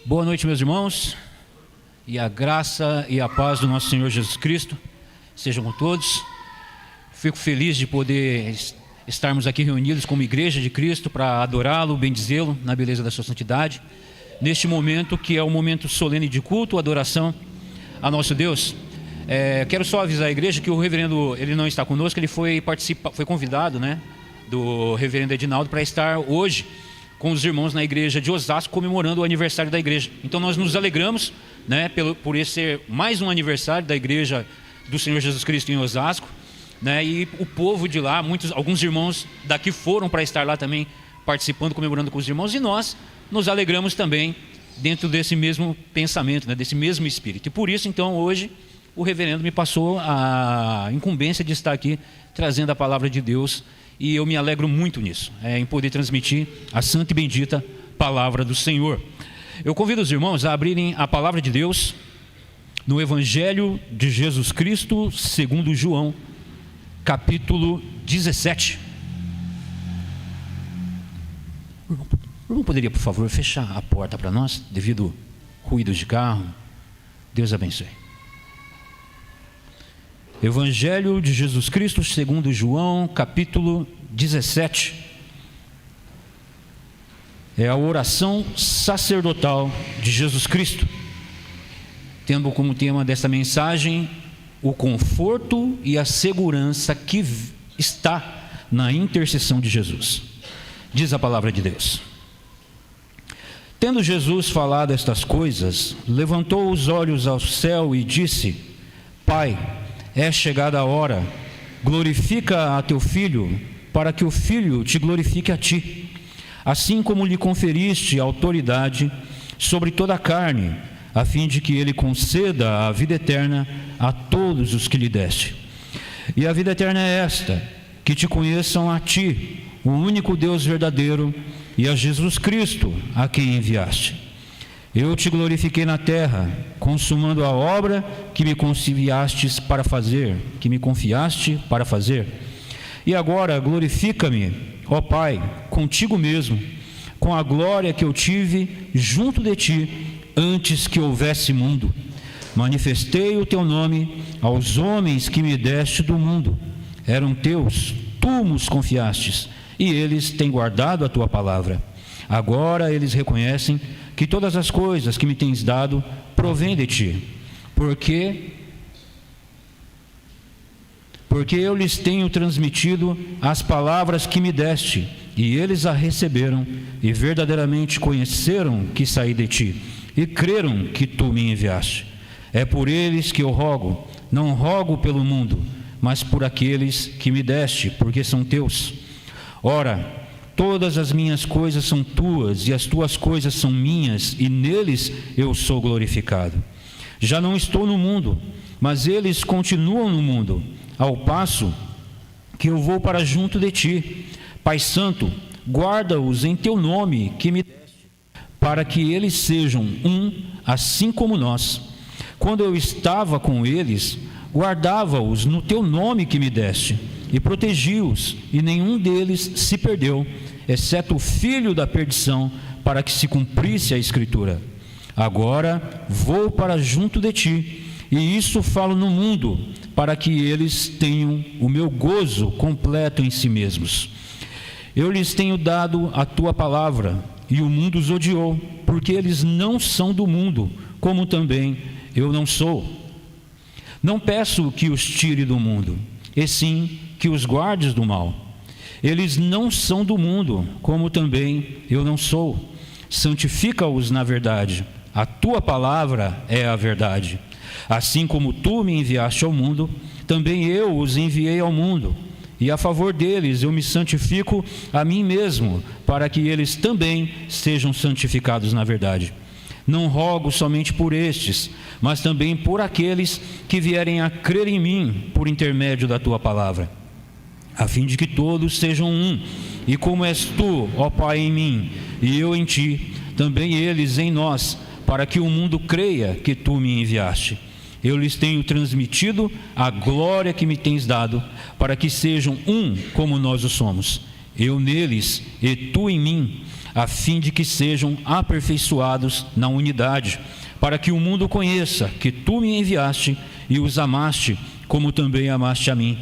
Boa noite, meus irmãos, e a graça e a paz do nosso Senhor Jesus Cristo sejam com todos. Fico feliz de poder estarmos aqui reunidos como Igreja de Cristo para adorá-lo, bendizê-lo na beleza da sua santidade, neste momento que é um momento solene de culto, adoração a nosso Deus. Quero só avisar a igreja que o reverendo, ele não está conosco, ele foi convidado, do reverendo Edinaldo para estar hoje com os irmãos na igreja de Osasco, comemorando o aniversário da igreja. Então nós nos alegramos, por esse ser mais um aniversário da igreja do Senhor Jesus Cristo em Osasco, e o povo de lá, alguns irmãos daqui foram para estar lá também participando, comemorando com os irmãos, e nós nos alegramos também dentro desse mesmo pensamento, desse mesmo espírito. E por isso, então, hoje o reverendo me passou a incumbência de estar aqui trazendo a palavra de Deus, e eu me alegro muito nisso, em poder transmitir a santa e bendita palavra do Senhor. Eu convido os irmãos a abrirem a palavra de Deus no Evangelho de Jesus Cristo segundo João, capítulo 17. O irmão poderia, por favor, fechar a porta para nós, devido ruídos de carro? Deus abençoe. Evangelho de Jesus Cristo segundo João, capítulo 17. É a oração sacerdotal de Jesus Cristo, tendo como tema desta mensagem o conforto e a segurança que está na intercessão de Jesus. Diz a palavra de Deus: Tendo Jesus falado estas coisas, levantou os olhos ao céu e disse: Pai, é chegada a hora, glorifica a teu Filho, para que o Filho te glorifique a ti, assim como lhe conferiste autoridade sobre toda a carne, a fim de que ele conceda a vida eterna a todos os que lhe deste. E a vida eterna é esta, que te conheçam a ti, o único Deus verdadeiro, e a Jesus Cristo, a quem enviaste. Eu te glorifiquei na terra, consumando a obra que me confiaste para fazer. E agora glorifica-me, ó Pai, contigo mesmo, com a glória que eu tive junto de ti antes que houvesse mundo. Manifestei o teu nome aos homens que me deste do mundo. Eram teus, tu nos confiastes, e eles têm guardado a tua palavra. Agora eles reconhecem que todas as coisas que me tens dado provêm de ti, porque eu lhes tenho transmitido as palavras que me deste, e eles a receberam, e verdadeiramente conheceram que saí de ti, e creram que tu me enviaste. É por eles que eu rogo, não rogo pelo mundo, mas por aqueles que me deste, porque são teus. Ora, todas as minhas coisas são tuas, e as tuas coisas são minhas, e neles eu sou glorificado. Já não estou no mundo, mas eles continuam no mundo, ao passo que eu vou para junto de ti. Pai Santo, guarda-os em teu nome que me deste, para que eles sejam um, assim como nós. Quando eu estava com eles, guardava-os no teu nome que me deste, e protegi-os, e nenhum deles se perdeu, exceto o filho da perdição, para que se cumprisse a Escritura. Agora vou para junto de ti, e isso falo no mundo, para que eles tenham o meu gozo completo em si mesmos. Eu lhes tenho dado a tua palavra, e o mundo os odiou, porque eles não são do mundo, como também eu não sou. Não peço que os tire do mundo, e sim que os guardes do mal. Eles não são do mundo, como também eu não sou. Santifica-os na verdade. A tua palavra é a verdade. Assim como tu me enviaste ao mundo, também eu os enviei ao mundo. E a favor deles eu me santifico a mim mesmo, para que eles também sejam santificados na verdade. Não rogo somente por estes, mas também por aqueles que vierem a crer em mim por intermédio da tua palavra, a fim de que todos sejam um, e como és tu, ó Pai, em mim, e eu em ti, também eles em nós, para que o mundo creia que tu me enviaste. Eu lhes tenho transmitido a glória que me tens dado, para que sejam um como nós o somos, eu neles e tu em mim, a fim de que sejam aperfeiçoados na unidade, para que o mundo conheça que tu me enviaste e os amaste, como também amaste a mim.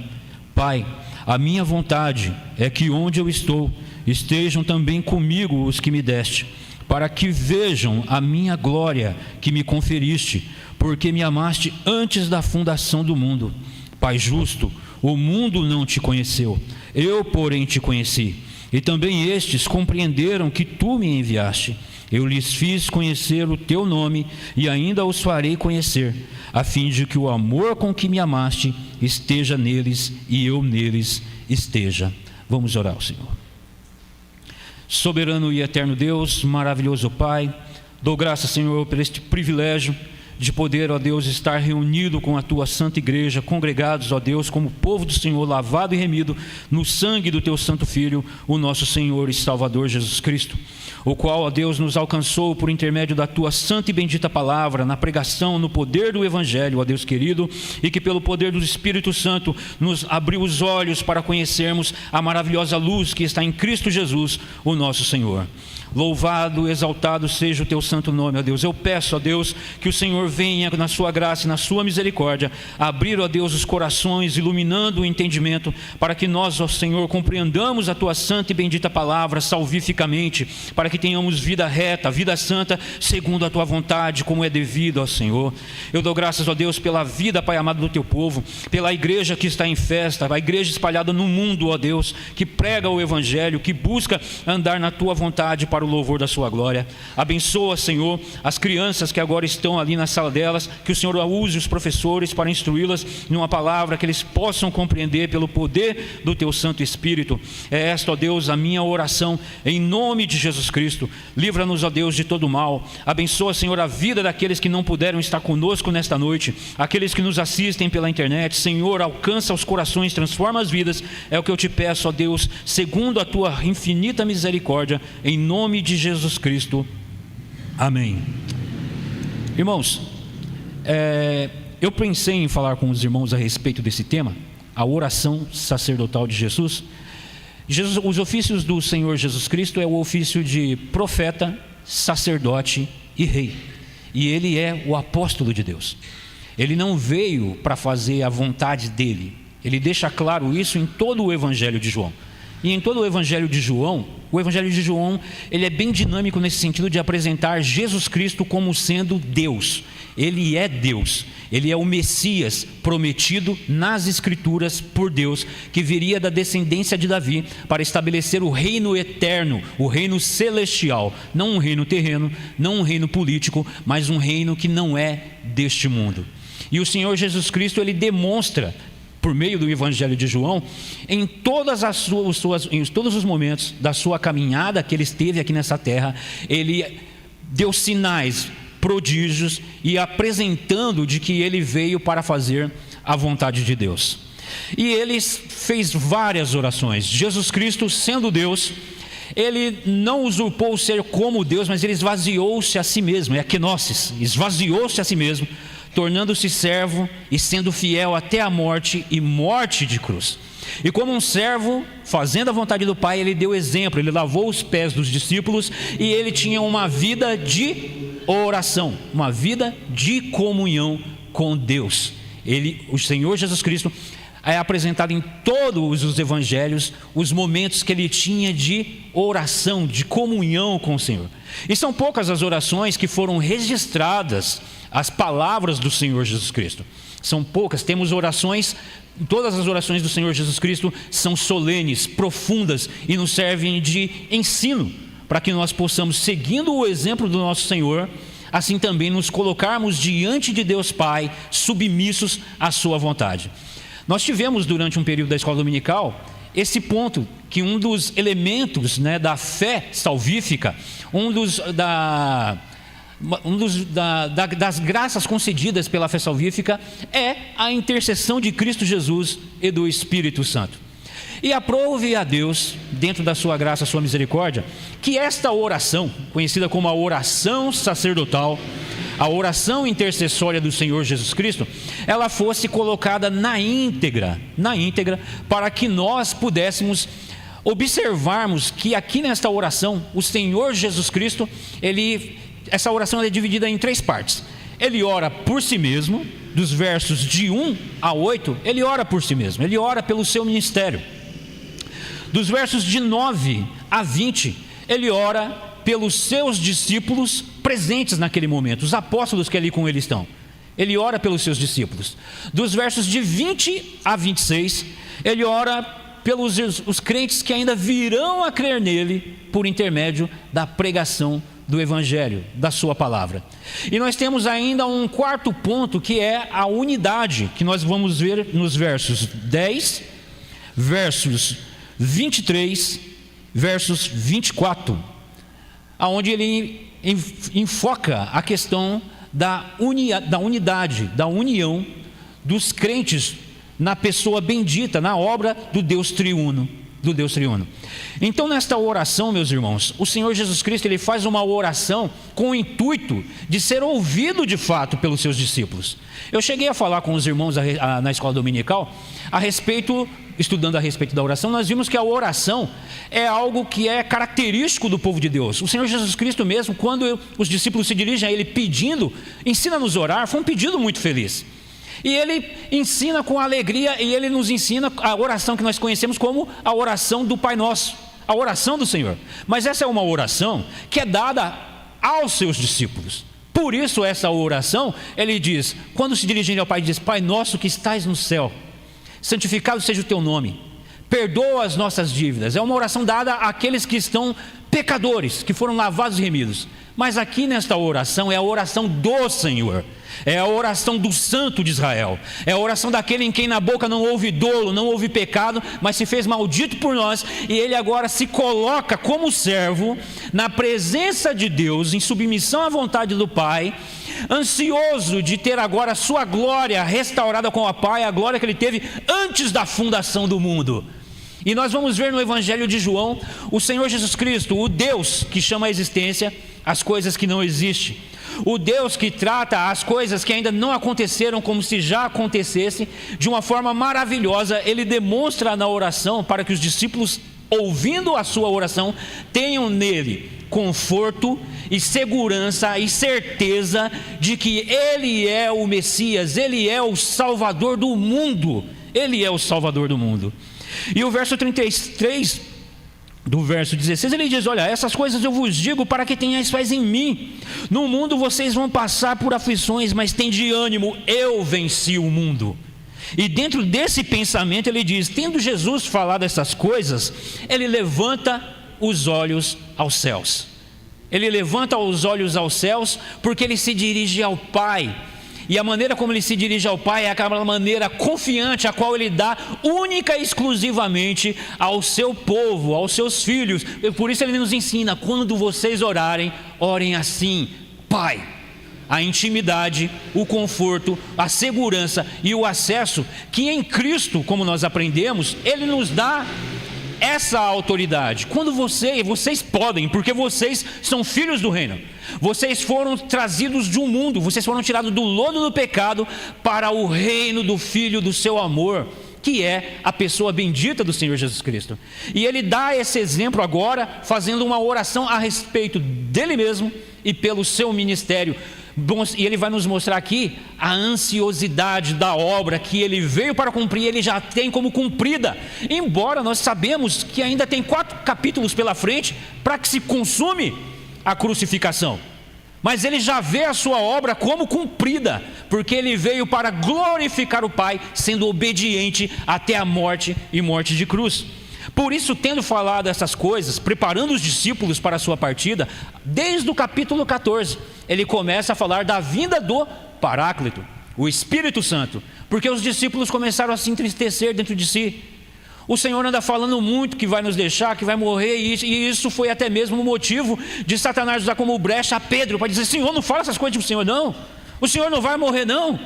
Pai, a minha vontade é que onde eu estou, estejam também comigo os que me deste, para que vejam a minha glória que me conferiste, porque me amaste antes da fundação do mundo. Pai justo, o mundo não te conheceu, eu, porém, te conheci, e também estes compreenderam que tu me enviaste. Eu lhes fiz conhecer o teu nome e ainda os farei conhecer, a fim de que o amor com que me amaste esteja neles e eu neles esteja. Vamos orar ao Senhor. Soberano e eterno Deus, maravilhoso Pai, dou graças, Senhor, por este privilégio de poder, ó Deus, estar reunido com a Tua Santa Igreja, congregados, ó Deus, como povo do Senhor, lavado e remido no sangue do Teu Santo Filho, o nosso Senhor e Salvador Jesus Cristo, o qual, ó Deus, nos alcançou por intermédio da Tua santa e bendita palavra, na pregação, no poder do Evangelho, ó Deus querido, e que pelo poder do Espírito Santo nos abriu os olhos para conhecermos a maravilhosa luz que está em Cristo Jesus, o nosso Senhor. Louvado, exaltado seja o Teu santo nome, ó Deus. Eu peço, ó Deus, que o Senhor venha na Sua graça e na Sua misericórdia abrir, ó Deus, os corações, iluminando o entendimento, para que nós, ó Senhor, compreendamos a Tua santa e bendita palavra salvificamente, para que tenhamos vida reta, vida santa, segundo a Tua vontade, como é devido, ó Senhor. Eu dou graças, ó Deus, pela vida, Pai amado, do Teu povo, pela igreja que está em festa, a igreja espalhada no mundo, ó Deus, que prega o Evangelho, que busca andar na Tua vontade para o louvor da Sua glória. Abençoa, Senhor, as crianças que agora estão ali na sala delas, que o Senhor use os professores para instruí-las numa palavra que eles possam compreender pelo poder do Teu Santo Espírito. É esta, ó Deus, a minha oração, em nome de Jesus Cristo. Livra-nos, ó Deus, de todo mal. Abençoa, Senhor, a vida daqueles que não puderam estar conosco nesta noite, aqueles que nos assistem pela internet. Senhor, alcança os corações, transforma as vidas, é o que eu te peço, ó Deus, segundo a Tua infinita misericórdia, em nome de Jesus Cristo. Amém. Irmãos, eu pensei em falar com os irmãos a respeito desse tema, a oração sacerdotal de Jesus. Os ofícios do Senhor Jesus Cristo é o ofício de profeta, sacerdote e rei. E Ele é o apóstolo de Deus. Ele não veio para fazer a vontade dele. Ele deixa claro isso em todo o Evangelho de João. E em todo o Evangelho de João, ele é bem dinâmico nesse sentido de apresentar Jesus Cristo como sendo Deus. Ele é Deus, Ele é o Messias prometido nas Escrituras por Deus, que viria da descendência de Davi para estabelecer o reino eterno, o reino celestial, não um reino terreno, não um reino político, mas um reino que não é deste mundo. E o Senhor Jesus Cristo, Ele demonstra, por meio do Evangelho de João, em todos os momentos da sua caminhada que Ele esteve aqui nessa terra, Ele deu sinais, prodígios, e apresentando de que Ele veio para fazer a vontade de Deus. E Ele fez várias orações. Jesus Cristo, sendo Deus, Ele não usurpou o ser como Deus, mas Ele esvaziou-se a si mesmo, é a kenosis, esvaziou-se a si mesmo, tornando-se servo e sendo fiel até a morte e morte de cruz. E como um servo, fazendo a vontade do Pai, Ele deu exemplo, Ele lavou os pés dos discípulos e Ele tinha uma vida de oração, uma vida de comunhão com Deus. O Senhor Jesus Cristo, é apresentado em todos os evangelhos os momentos que Ele tinha de oração, de comunhão com o Senhor. E são poucas as orações que foram registradas, as palavras do Senhor Jesus Cristo. São poucas, temos orações, todas as orações do Senhor Jesus Cristo são solenes, profundas e nos servem de ensino, para que nós possamos, seguindo o exemplo do nosso Senhor, assim também nos colocarmos diante de Deus Pai, submissos à sua vontade. Nós tivemos durante um período da escola dominical esse ponto, que um dos elementos, da fé salvífica, das graças concedidas pela fé salvífica é a intercessão de Cristo Jesus e do Espírito Santo. E aprove a Deus, dentro da sua graça, sua misericórdia, que esta oração, conhecida como a oração sacerdotal, a oração intercessória do Senhor Jesus Cristo, ela fosse colocada na íntegra, para que nós pudéssemos observarmos que aqui nesta oração, o Senhor Jesus Cristo, essa oração é dividida em 3 partes. Ele ora por si mesmo, dos versos de 1 a 8, ele ora por si mesmo, ele ora pelo seu ministério. Dos versos de 9 a 20, ele ora pelos seus discípulos presentes naquele momento, os apóstolos que ali com ele estão. Ele ora pelos seus discípulos. Dos versos de 20 a 26, ele ora pelos os crentes que ainda virão a crer nele por intermédio da pregação do Evangelho, da sua palavra. E nós temos ainda um 4º ponto, que é a unidade, que nós vamos ver nos versos 10, versos 23, versos 24, aonde ele enfoca a questão da unidade, da união dos crentes na pessoa bendita, na obra do Deus triuno. Então, nesta oração, meus irmãos, o Senhor Jesus Cristo, ele faz uma oração com o intuito de ser ouvido de fato pelos seus discípulos. Eu cheguei a falar com os irmãos na escola dominical estudando a respeito da oração. Nós vimos que a oração é algo que é característico do povo de Deus. O Senhor Jesus Cristo mesmo, quando os discípulos se dirigem a ele pedindo, ensina-nos a orar, foi um pedido muito feliz. E ele ensina com alegria, e ele nos ensina a oração que nós conhecemos como a oração do Pai Nosso, a oração do Senhor. Mas essa é uma oração que é dada aos seus discípulos. Por isso essa oração, ele diz, quando se dirigem ao Pai, diz: Pai Nosso que estais no céu, santificado seja o teu nome, perdoa as nossas dívidas. É uma oração dada àqueles que estão pecadores, que foram lavados e remidos. Mas aqui nesta oração é a oração do Senhor, é a oração do Santo de Israel, é a oração daquele em quem na boca não houve dolo, não houve pecado, mas se fez maldito por nós, e ele agora se coloca como servo na presença de Deus, em submissão à vontade do Pai, ansioso de ter agora a sua glória restaurada com o Pai, a glória que ele teve antes da fundação do mundo. E nós vamos ver no Evangelho de João, o Senhor Jesus Cristo, o Deus que chama à existência as coisas que não existem, o Deus que trata as coisas que ainda não aconteceram como se já acontecesse, de uma forma maravilhosa. Ele demonstra na oração para que os discípulos, ouvindo a sua oração, tenham nele conforto e segurança e certeza de que ele é o Messias, ele é o Salvador do mundo, ele é o Salvador do mundo. E o verso 33 do verso 16, ele diz: olha, essas coisas eu vos digo para que tenhais paz em mim. No mundo vocês vão passar por aflições, mas tende ânimo, eu venci o mundo. E dentro desse pensamento ele diz, tendo Jesus falado essas coisas, ele levanta os olhos aos céus. Ele levanta os olhos aos céus porque ele se dirige ao Pai. E a maneira como ele se dirige ao Pai é aquela maneira confiante, a qual ele dá única e exclusivamente ao seu povo, aos seus filhos. E por isso ele nos ensina, quando vocês orarem, orem assim: Pai. A intimidade, o conforto, a segurança e o acesso que em Cristo, como nós aprendemos, ele nos dá essa autoridade. Quando vocês podem, porque vocês são filhos do reino, vocês foram trazidos de um mundo, vocês foram tirados do lodo do pecado para o reino do Filho do seu amor, que é a pessoa bendita do Senhor Jesus Cristo. E ele dá esse exemplo agora, fazendo uma oração a respeito dele mesmo e pelo seu ministério. E ele vai nos mostrar aqui a ansiosidade da obra que ele veio para cumprir, ele já tem como cumprida, embora nós sabemos que ainda tem 4 capítulos pela frente para que se consume a crucificação, mas ele já vê a sua obra como cumprida, porque ele veio para glorificar o Pai, sendo obediente até a morte e morte de cruz. Por isso, tendo falado essas coisas, preparando os discípulos para a sua partida, desde o capítulo 14, ele começa a falar da vinda do Paráclito, o Espírito Santo, porque os discípulos começaram a se entristecer dentro de si. O Senhor anda falando muito que vai nos deixar, que vai morrer, e isso foi até mesmo o motivo de Satanás usar como brecha a Pedro, para dizer: Senhor, não fala essas coisas para o Senhor não, o Senhor não vai morrer não.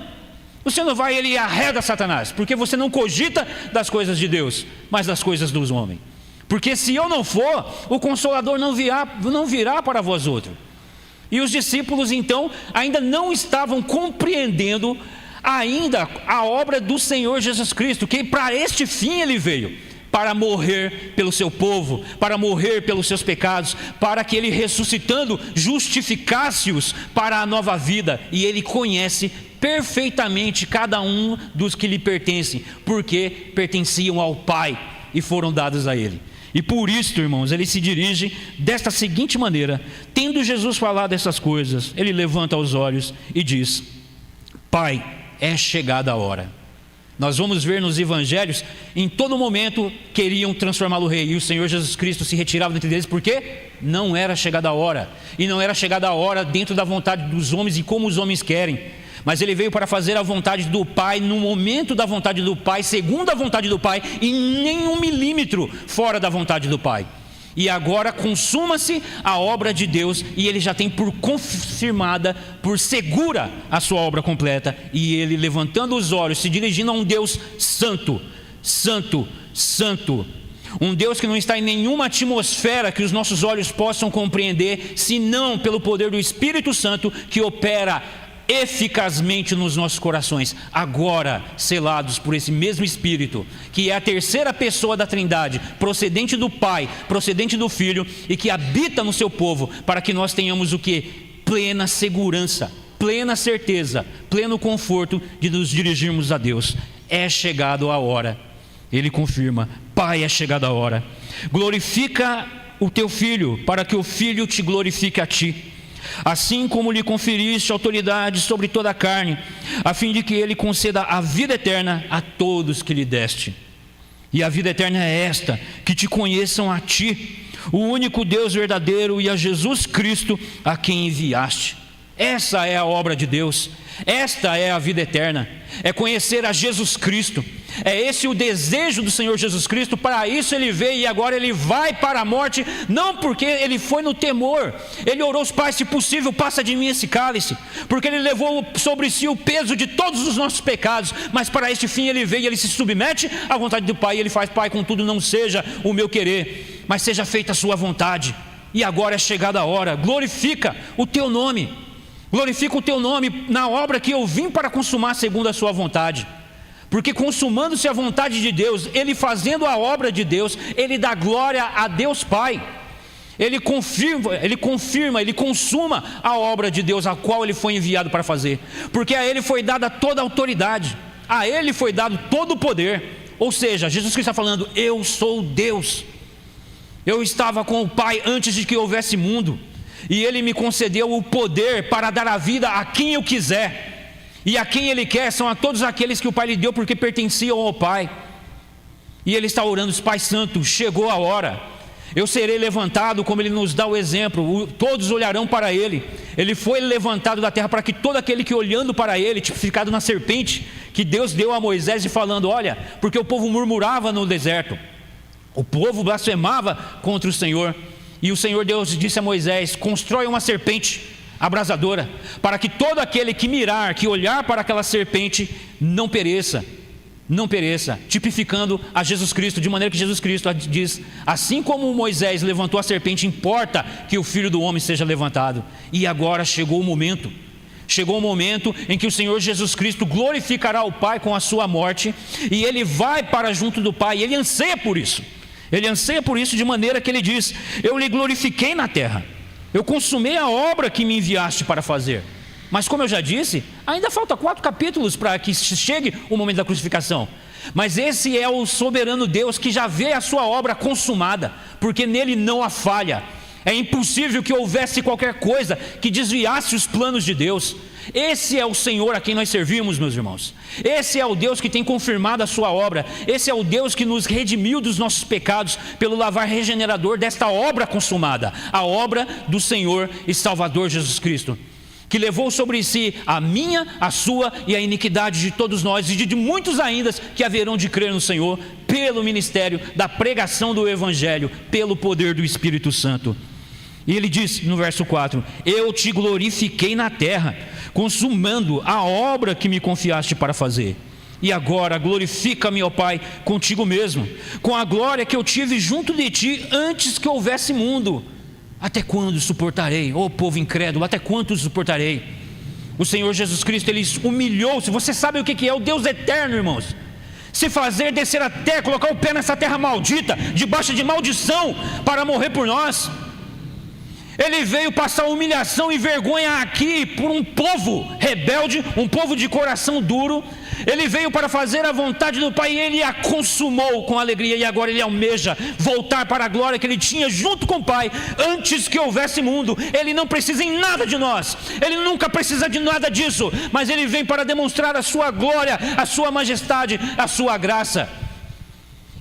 Você não vai, ele arreda Satanás, porque você não cogita das coisas de Deus, mas das coisas dos homens. Porque se eu não for, o Consolador não virá para vós outros. E os discípulos então ainda não estavam compreendendo ainda a obra do Senhor Jesus Cristo, que para este fim ele veio, para morrer pelo seu povo, para morrer pelos seus pecados, para que Ele, ressuscitando, justificasse-os para a nova vida. E Ele conhece perfeitamente cada um dos que lhe pertencem, porque pertenciam ao Pai e foram dados a Ele. E por isso, irmãos, Ele se dirige desta seguinte maneira: tendo Jesus falado essas coisas, Ele levanta os olhos e diz: Pai, é chegada a hora. Nós vamos ver nos evangelhos, em todo momento queriam transformá-lo rei, e o Senhor Jesus Cristo se retirava dentre eles, porque não era chegada a hora, e não era chegada a hora dentro da vontade dos homens e como os homens querem, mas Ele veio para fazer a vontade do Pai, no momento da vontade do Pai, segundo a vontade do Pai, e nem 1 milímetro fora da vontade do Pai. E agora consuma-se a obra de Deus, e Ele já tem por confirmada, por segura a sua obra completa. E Ele, levantando os olhos, se dirigindo a um Deus santo, santo, santo, um Deus que não está em nenhuma atmosfera que os nossos olhos possam compreender, senão pelo poder do Espírito Santo, que opera eficazmente nos nossos corações, agora selados por esse mesmo Espírito, que é a terceira pessoa da Trindade, procedente do Pai, procedente do Filho, e que habita no seu povo, para que nós tenhamos o que? Plena segurança, plena certeza, pleno conforto de nos dirigirmos a Deus. É chegado a hora. Ele confirma: Pai, é chegada a hora. Glorifica o teu Filho, para que o Filho te glorifique a ti, assim como lhe conferiste autoridade sobre toda a carne, a fim de que Ele conceda a vida eterna a todos que lhe deste. E a vida eterna é esta: que te conheçam a ti, o único Deus verdadeiro, e a Jesus Cristo, a quem enviaste. Essa é a obra de Deus, esta é a vida eterna, é conhecer a Jesus Cristo. É esse o desejo do Senhor Jesus Cristo. Para isso Ele veio, e agora Ele vai para a morte, não porque Ele foi no temor. Ele orou aos pais: se possível, passa de mim esse cálice, porque Ele levou sobre si o peso de todos os nossos pecados. Mas para este fim Ele veio, Ele se submete à vontade do Pai, e Ele faz: Pai, contudo não seja o meu querer, mas seja feita a sua vontade. E agora é chegada a hora. Glorifica o teu nome, glorifica o teu nome na obra que eu vim para consumar segundo a sua vontade. Porque consumando-se a vontade de Deus, Ele fazendo a obra de Deus, Ele dá glória a Deus Pai. Ele confirma, Ele consuma a obra de Deus, a qual Ele foi enviado para fazer. Porque a Ele foi dada toda a autoridade, a Ele foi dado todo o poder. Ou seja, Jesus Cristo está falando: eu sou Deus. Eu estava com o Pai antes de que houvesse mundo, e Ele me concedeu o poder para dar a vida a quem eu quiser. E a quem Ele quer são a todos aqueles que o Pai lhe deu, porque pertenciam ao Pai. E Ele está orando: Pai Santo, chegou a hora. Eu serei levantado, como Ele nos dá o exemplo. Todos olharão para Ele. Ele foi levantado da terra para que todo aquele que olhando para Ele, tipificado na serpente, que Deus deu a Moisés, e falando: olha, porque o povo murmurava no deserto, o povo blasfemava contra o Senhor. E o Senhor Deus disse a Moisés: constrói uma serpente abrasadora, para que todo aquele que mirar, que olhar para aquela serpente, não pereça, tipificando a Jesus Cristo, de maneira que Jesus Cristo diz: assim como Moisés levantou a serpente, importa que o Filho do Homem seja levantado. E agora chegou o momento em que o Senhor Jesus Cristo glorificará o Pai com a sua morte, e Ele vai para junto do Pai, e Ele anseia por isso, de maneira que Ele diz: eu lhe glorifiquei na terra, eu consumei a obra que me enviaste para fazer. Mas como eu já disse, ainda falta 4 capítulos para que chegue o momento da crucificação. Mas esse é o soberano Deus que já vê a sua obra consumada, porque nele não há falha. É impossível que houvesse qualquer coisa que desviasse os planos de Deus. Esse é o Senhor a quem nós servimos, meus irmãos. Esse é o Deus que tem confirmado a sua obra. Esse é o Deus que nos redimiu dos nossos pecados pelo lavar regenerador desta obra consumada, a obra do Senhor e Salvador Jesus Cristo, que levou sobre si a minha, a sua e a iniquidade de todos nós, e de muitos ainda que haverão de crer no Senhor, pelo ministério da pregação do Evangelho, pelo poder do Espírito Santo. E Ele diz no verso 4: eu te glorifiquei na terra, consumando a obra que me confiaste para fazer. E agora glorifica-me, ó Pai, contigo mesmo, com a glória que eu tive junto de ti antes que houvesse mundo. Até quando suportarei, ó povo incrédulo, até quanto suportarei? O Senhor Jesus Cristo, Ele humilhou-se. Você sabe o que é o Deus eterno, irmãos? se fazer descer a terra, colocar o pé nessa terra maldita, debaixo de maldição, para morrer por nós. Ele veio passar humilhação e vergonha aqui por um povo rebelde, um povo de coração duro. Ele veio para fazer a vontade do Pai e ele a consumou com alegria. E agora ele almeja voltar para a glória que ele tinha junto com o Pai antes que houvesse mundo. Ele não precisa em nada de nós, ele nunca precisa de nada disso, mas ele vem para demonstrar a sua glória, a sua majestade, a sua graça.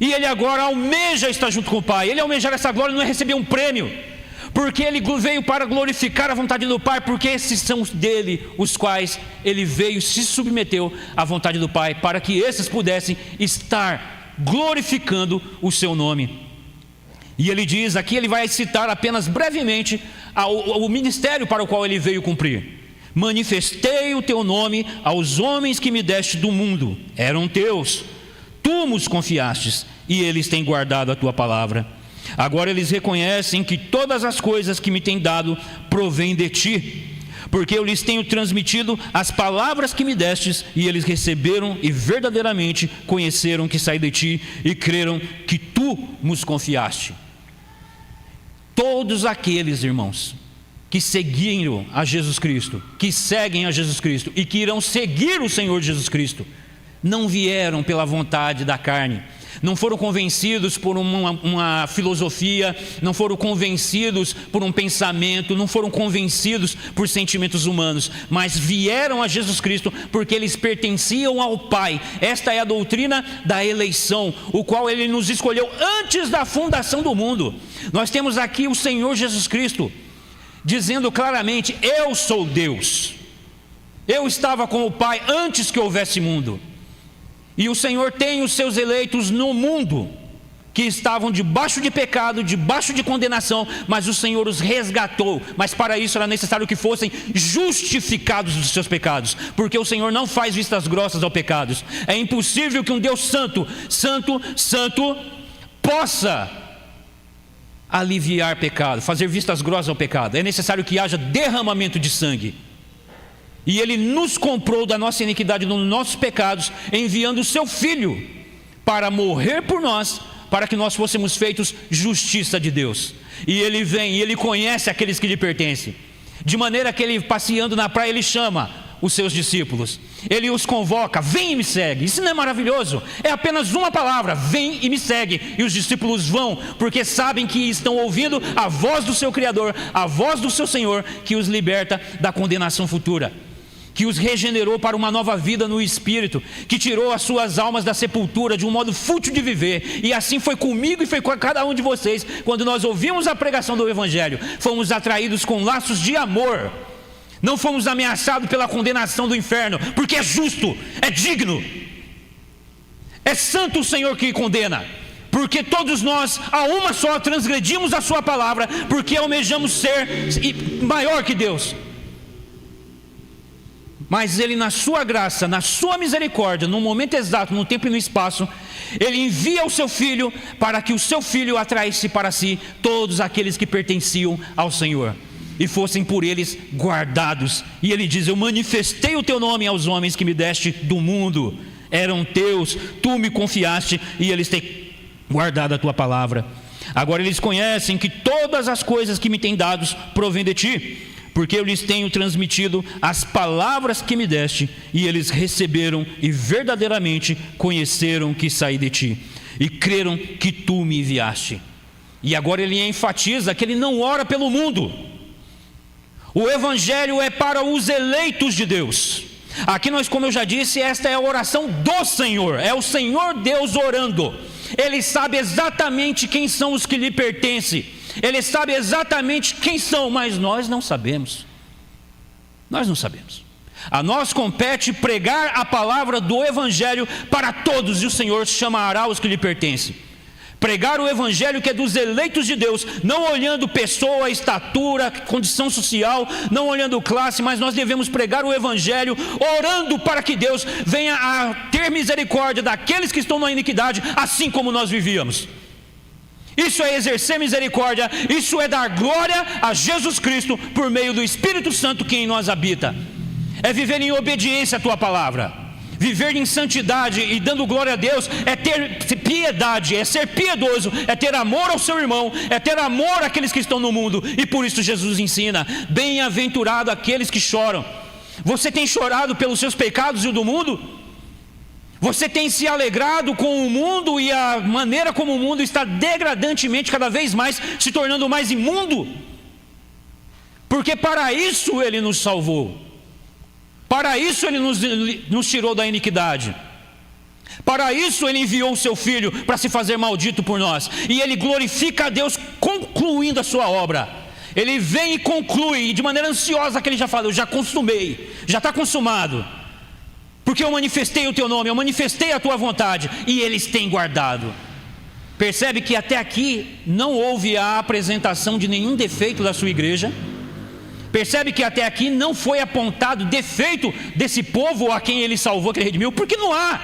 E ele agora almeja estar junto com o Pai. Ele almejar essa glória não é receber um prêmio, porque ele veio para glorificar a vontade do Pai, porque esses são dele os quais ele veio, se submeteu à vontade do Pai, para que esses pudessem estar glorificando o seu nome. E ele diz, aqui ele vai citar apenas brevemente o ministério para o qual ele veio cumprir. Manifestei o teu nome aos homens que me deste do mundo, eram teus, tu nos confiastes, e eles têm guardado a tua palavra. Agora eles reconhecem que todas as coisas que me têm dado provêm de ti, porque eu lhes tenho transmitido as palavras que me destes, e eles receberam e verdadeiramente conheceram que saí de ti e creram que tu nos confiaste. Todos aqueles, irmãos, que seguiram a Jesus Cristo, que seguem a Jesus Cristo e que irão seguir o Senhor Jesus Cristo, não vieram pela vontade da carne, não foram convencidos por uma filosofia, não foram convencidos por um pensamento, não foram convencidos por sentimentos humanos, mas vieram a Jesus Cristo porque eles pertenciam ao Pai. Esta é a doutrina da eleição, o qual Ele nos escolheu antes da fundação do mundo. Nós temos aqui o Senhor Jesus Cristo dizendo claramente: eu sou Deus, eu estava com o Pai antes que houvesse mundo. E o Senhor tem os seus eleitos no mundo, que estavam debaixo de pecado, debaixo de condenação, mas o Senhor os resgatou. Mas para isso era necessário que fossem justificados dos seus pecados, porque o Senhor não faz vistas grossas aos pecados. É impossível que um Deus santo, santo, santo, possa aliviar pecado, fazer vistas grossas ao pecado. É necessário que haja derramamento de sangue. E Ele nos comprou da nossa iniquidade, dos nossos pecados, enviando o seu Filho para morrer por nós, para que nós fôssemos feitos justiça de Deus. E Ele vem, e Ele conhece aqueles que lhe pertencem, de maneira que Ele, passeando na praia, Ele chama os seus discípulos, Ele os convoca: vem e me segue. Isso não é maravilhoso? É apenas uma palavra: vem e me segue. E os discípulos vão, porque sabem que estão ouvindo a voz do seu Criador, a voz do seu Senhor, que os liberta da condenação futura, que os regenerou para uma nova vida no Espírito, que tirou as suas almas da sepultura, de um modo fútil de viver. E assim foi comigo e foi com cada um de vocês. Quando nós ouvimos a pregação do Evangelho, fomos atraídos com laços de amor. Não fomos ameaçados pela condenação do inferno, porque é justo, é digno, é santo o Senhor que condena. Porque todos nós, a uma só, transgredimos a sua palavra, porque almejamos ser maior que Deus. Mas Ele, na sua graça, na sua misericórdia, no momento exato, no tempo e no espaço, Ele envia o seu Filho, para que o seu Filho atraísse para si todos aqueles que pertenciam ao Senhor, e fossem por eles guardados. E Ele diz: eu manifestei o teu nome aos homens que me deste do mundo, eram teus, tu me confiaste, e eles têm guardado a tua palavra. Agora eles conhecem que todas as coisas que me têm dados provêm de ti, porque eu lhes tenho transmitido as palavras que me deste, e eles receberam e verdadeiramente conheceram que saí de ti, e creram que tu me enviaste. E agora ele enfatiza que ele não ora pelo mundo. O Evangelho é para os eleitos de Deus. Aqui nós, como eu já disse, esta é a oração do Senhor, é o Senhor Deus orando. Ele sabe exatamente quem são os que lhe pertencem, Ele sabe exatamente quem são, mas nós não sabemos. Nós não sabemos. A nós compete pregar a palavra do Evangelho para todos, e o Senhor chamará os que lhe pertencem. Pregar o Evangelho que é dos eleitos de Deus, não olhando pessoa, estatura, condição social, não olhando classe, mas nós devemos pregar o Evangelho orando para que Deus venha a ter misericórdia daqueles que estão na iniquidade, assim como nós vivíamos. Isso é exercer misericórdia, isso é dar glória a Jesus Cristo por meio do Espírito Santo que em nós habita. É viver em obediência à tua palavra. Viver em santidade e dando glória a Deus é ter piedade, é ser piedoso, é ter amor ao seu irmão, é ter amor àqueles que estão no mundo. E por isso Jesus ensina: bem-aventurado aqueles que choram. Você tem chorado pelos seus pecados e o do mundo? Você tem se alegrado com o mundo e a maneira como o mundo está degradantemente cada vez mais se tornando mais imundo? Porque para isso Ele nos salvou, para isso Ele nos tirou da iniquidade, para isso Ele enviou o seu Filho para se fazer maldito por nós. E Ele glorifica a Deus concluindo a sua obra. Ele vem e conclui de maneira ansiosa, que Ele já fala: eu já consumei, já está consumado, porque eu manifestei o teu nome, eu manifestei a tua vontade, e eles têm guardado. Percebe que até aqui não houve a apresentação de nenhum defeito da sua igreja. Percebe que até aqui não foi apontado defeito desse povo a quem Ele salvou, que Ele redimiu, porque não há,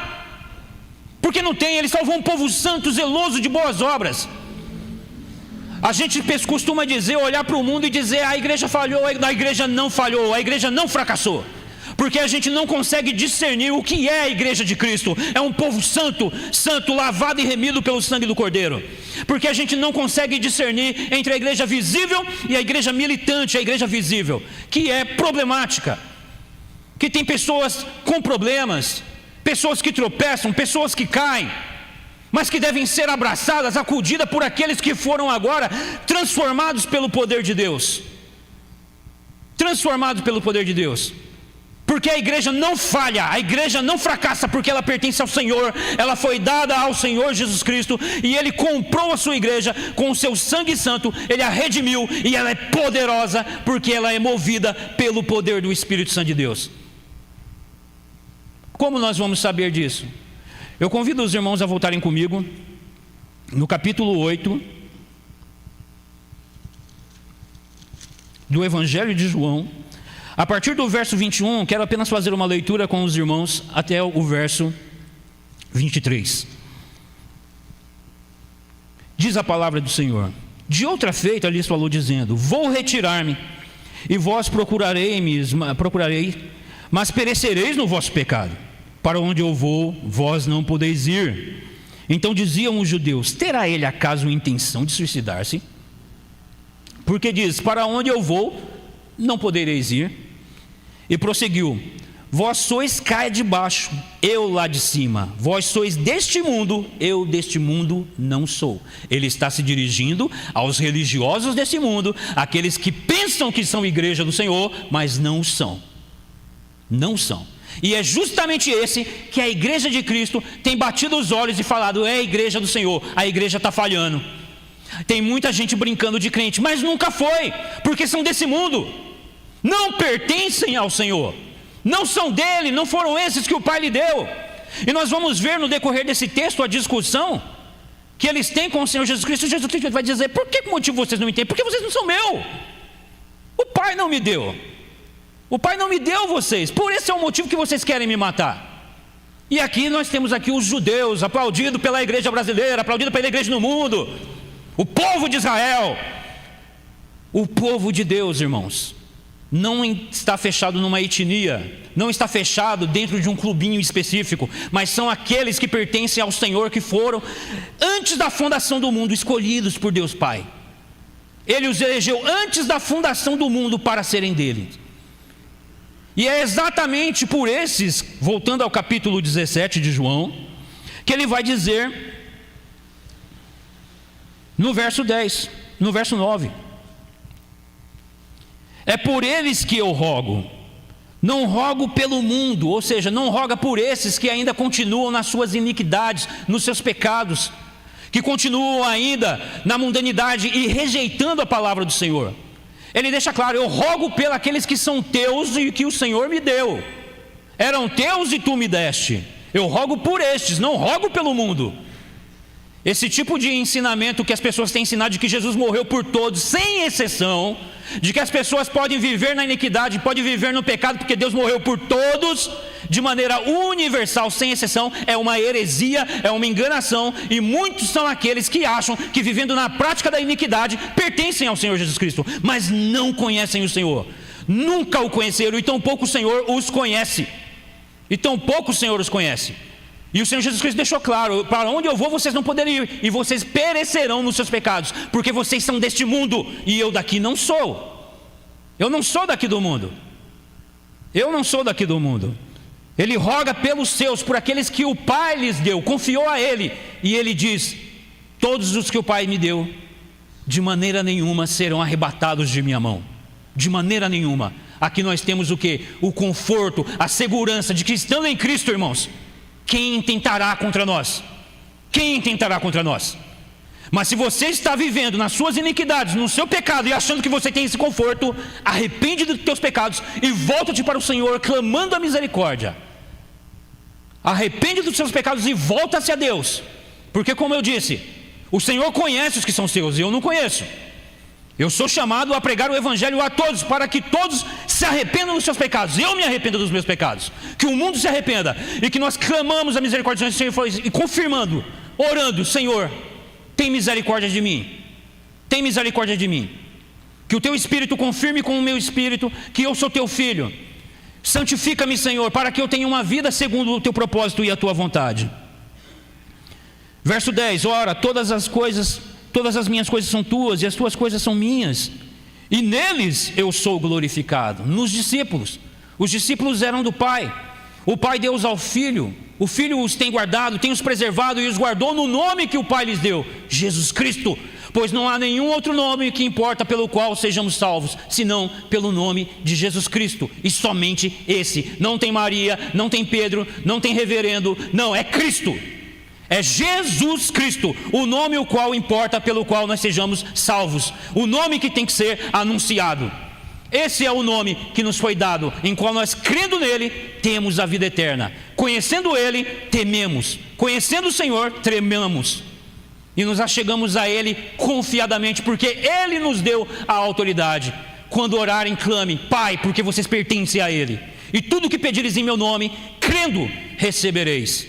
porque não tem. Ele salvou um povo santo, zeloso de boas obras. A gente costuma dizer, olhar para o mundo e dizer: a igreja falhou. A igreja não falhou, a igreja não fracassou, porque a gente não consegue discernir o que é a igreja de Cristo. É um povo santo, santo, lavado e remido pelo sangue do Cordeiro. Porque a gente não consegue discernir entre a igreja visível e a igreja militante, a igreja visível, que é problemática, que tem pessoas com problemas, pessoas que tropeçam, pessoas que caem, mas que devem ser abraçadas, acudidas por aqueles que foram agora transformados pelo poder de Deus. Transformados pelo poder de Deus. Porque a igreja não falha, a igreja não fracassa, porque ela pertence ao Senhor, ela foi dada ao Senhor Jesus Cristo, e Ele comprou a sua igreja com o seu sangue santo, Ele a redimiu, e ela é poderosa, porque ela é movida pelo poder do Espírito Santo de Deus. Como nós vamos saber disso? Eu convido os irmãos a voltarem comigo, no capítulo 8, do Evangelho de João. A partir do verso 21, quero apenas fazer uma leitura com os irmãos até o verso 23. Diz a palavra do Senhor: de outra feita lhes falou, dizendo: vou retirar-me, e vós procurarei, mas perecereis no vosso pecado. Para onde eu vou, vós não podeis ir. Então diziam os judeus: terá ele acaso intenção de suicidar-se? Porque diz: para onde eu vou, não podereis ir. E prosseguiu: vós sois cá de baixo, eu lá de cima. Vós sois deste mundo, eu deste mundo não sou. Ele está se dirigindo aos religiosos desse mundo, aqueles que pensam que são igreja do Senhor, mas não são. Não são. E é justamente esse que a igreja de Cristo tem batido os olhos e falado: é a igreja do Senhor, a igreja está falhando. Tem muita gente brincando de crente, mas nunca foi, porque são desse mundo, não pertencem ao Senhor, não são dele, não foram esses que o Pai lhe deu. E nós vamos ver no decorrer desse texto a discussão que eles têm com o Senhor Jesus Cristo. Jesus Cristo vai dizer: por que motivo vocês não entendem? Porque vocês não são meu, o Pai não me deu. O Pai não me deu vocês, por esse é o motivo que vocês querem me matar. E aqui nós temos aqui os judeus, aplaudido pela igreja brasileira, aplaudido pela igreja no mundo, o povo de Israel. O povo de Deus, irmãos, não está fechado numa etnia, não está fechado dentro de um clubinho específico, mas são aqueles que pertencem ao Senhor, que foram, antes da fundação do mundo, escolhidos por Deus Pai. Ele os elegeu antes da fundação do mundo para serem dele. E é exatamente por esses, voltando ao capítulo 17 de João, que ele vai dizer no verso 10, no verso 9: é por eles que eu rogo, não rogo pelo mundo. Ou seja, não roga por esses que ainda continuam nas suas iniquidades, nos seus pecados, que continuam ainda na mundanidade e rejeitando a palavra do Senhor. Ele deixa claro: eu rogo pelos que são teus e que o Senhor me deu. Eram teus e tu me deste. Eu rogo por estes, não rogo pelo mundo. Esse tipo de ensinamento que as pessoas têm ensinado, de que Jesus morreu por todos, sem exceção, de que as pessoas podem viver na iniquidade, podem viver no pecado, porque Deus morreu por todos, de maneira universal, sem exceção, é uma heresia, é uma enganação. E muitos são aqueles que acham que, vivendo na prática da iniquidade, pertencem ao Senhor Jesus Cristo, mas não conhecem o Senhor, nunca o conheceram, e tampouco o Senhor os conhece. e tampouco o Senhor os conhece. E o Senhor Jesus Cristo deixou claro: para onde eu vou vocês não poderão ir, e vocês perecerão nos seus pecados, porque vocês são deste mundo, e eu daqui não sou. Eu não sou daqui do mundo. Eu não sou daqui do mundo. Ele roga pelos seus, por aqueles que o Pai lhes deu, confiou a Ele. E Ele diz: todos os que o Pai me deu, de maneira nenhuma serão arrebatados de minha mão. De maneira nenhuma. Aqui nós temos o quê? O conforto, a segurança de que estando em Cristo, irmãos, quem tentará contra nós? Quem tentará contra nós? Mas se você está vivendo nas suas iniquidades, no seu pecado, e achando que você tem esse conforto, arrepende dos teus pecados e volta-te para o Senhor, clamando a misericórdia. Arrepende dos seus pecados e volta-se a Deus. Porque, como eu disse, o Senhor conhece os que são seus, e eu não conheço. Eu sou chamado a pregar o Evangelho a todos, para que todos se arrependam dos seus pecados. Eu me arrependo dos meus pecados, que o mundo se arrependa, e que nós clamamos a misericórdia do Senhor, e confirmando, orando: Senhor, tem misericórdia de mim, tem misericórdia de mim. Que o teu Espírito confirme com o meu Espírito que eu sou teu filho. Santifica-me, Senhor, para que eu tenha uma vida segundo o teu propósito e a tua vontade. Verso 10: ora, todas as minhas coisas são tuas, e as tuas coisas são minhas, e neles eu sou glorificado. Nos discípulos. Os discípulos eram do Pai. O Pai deu-os ao Filho. O Filho os tem guardado, tem os preservado e os guardou no nome que o Pai lhes deu: Jesus Cristo. Pois não há nenhum outro nome que importa pelo qual sejamos salvos, senão pelo nome de Jesus Cristo, e somente esse. Não tem Maria, não tem Pedro, não tem reverendo, não, é Cristo. É Jesus Cristo, o nome o qual importa, pelo qual nós sejamos salvos. O nome que tem que ser anunciado. Esse é o nome que nos foi dado, em qual nós, crendo nele, temos a vida eterna. Conhecendo ele, tememos. Conhecendo o Senhor, tremamos. E nos achegamos a ele confiadamente, porque ele nos deu a autoridade. Quando orarem, clame: Pai, porque vocês pertencem a ele. E tudo que pedires em meu nome, crendo, recebereis.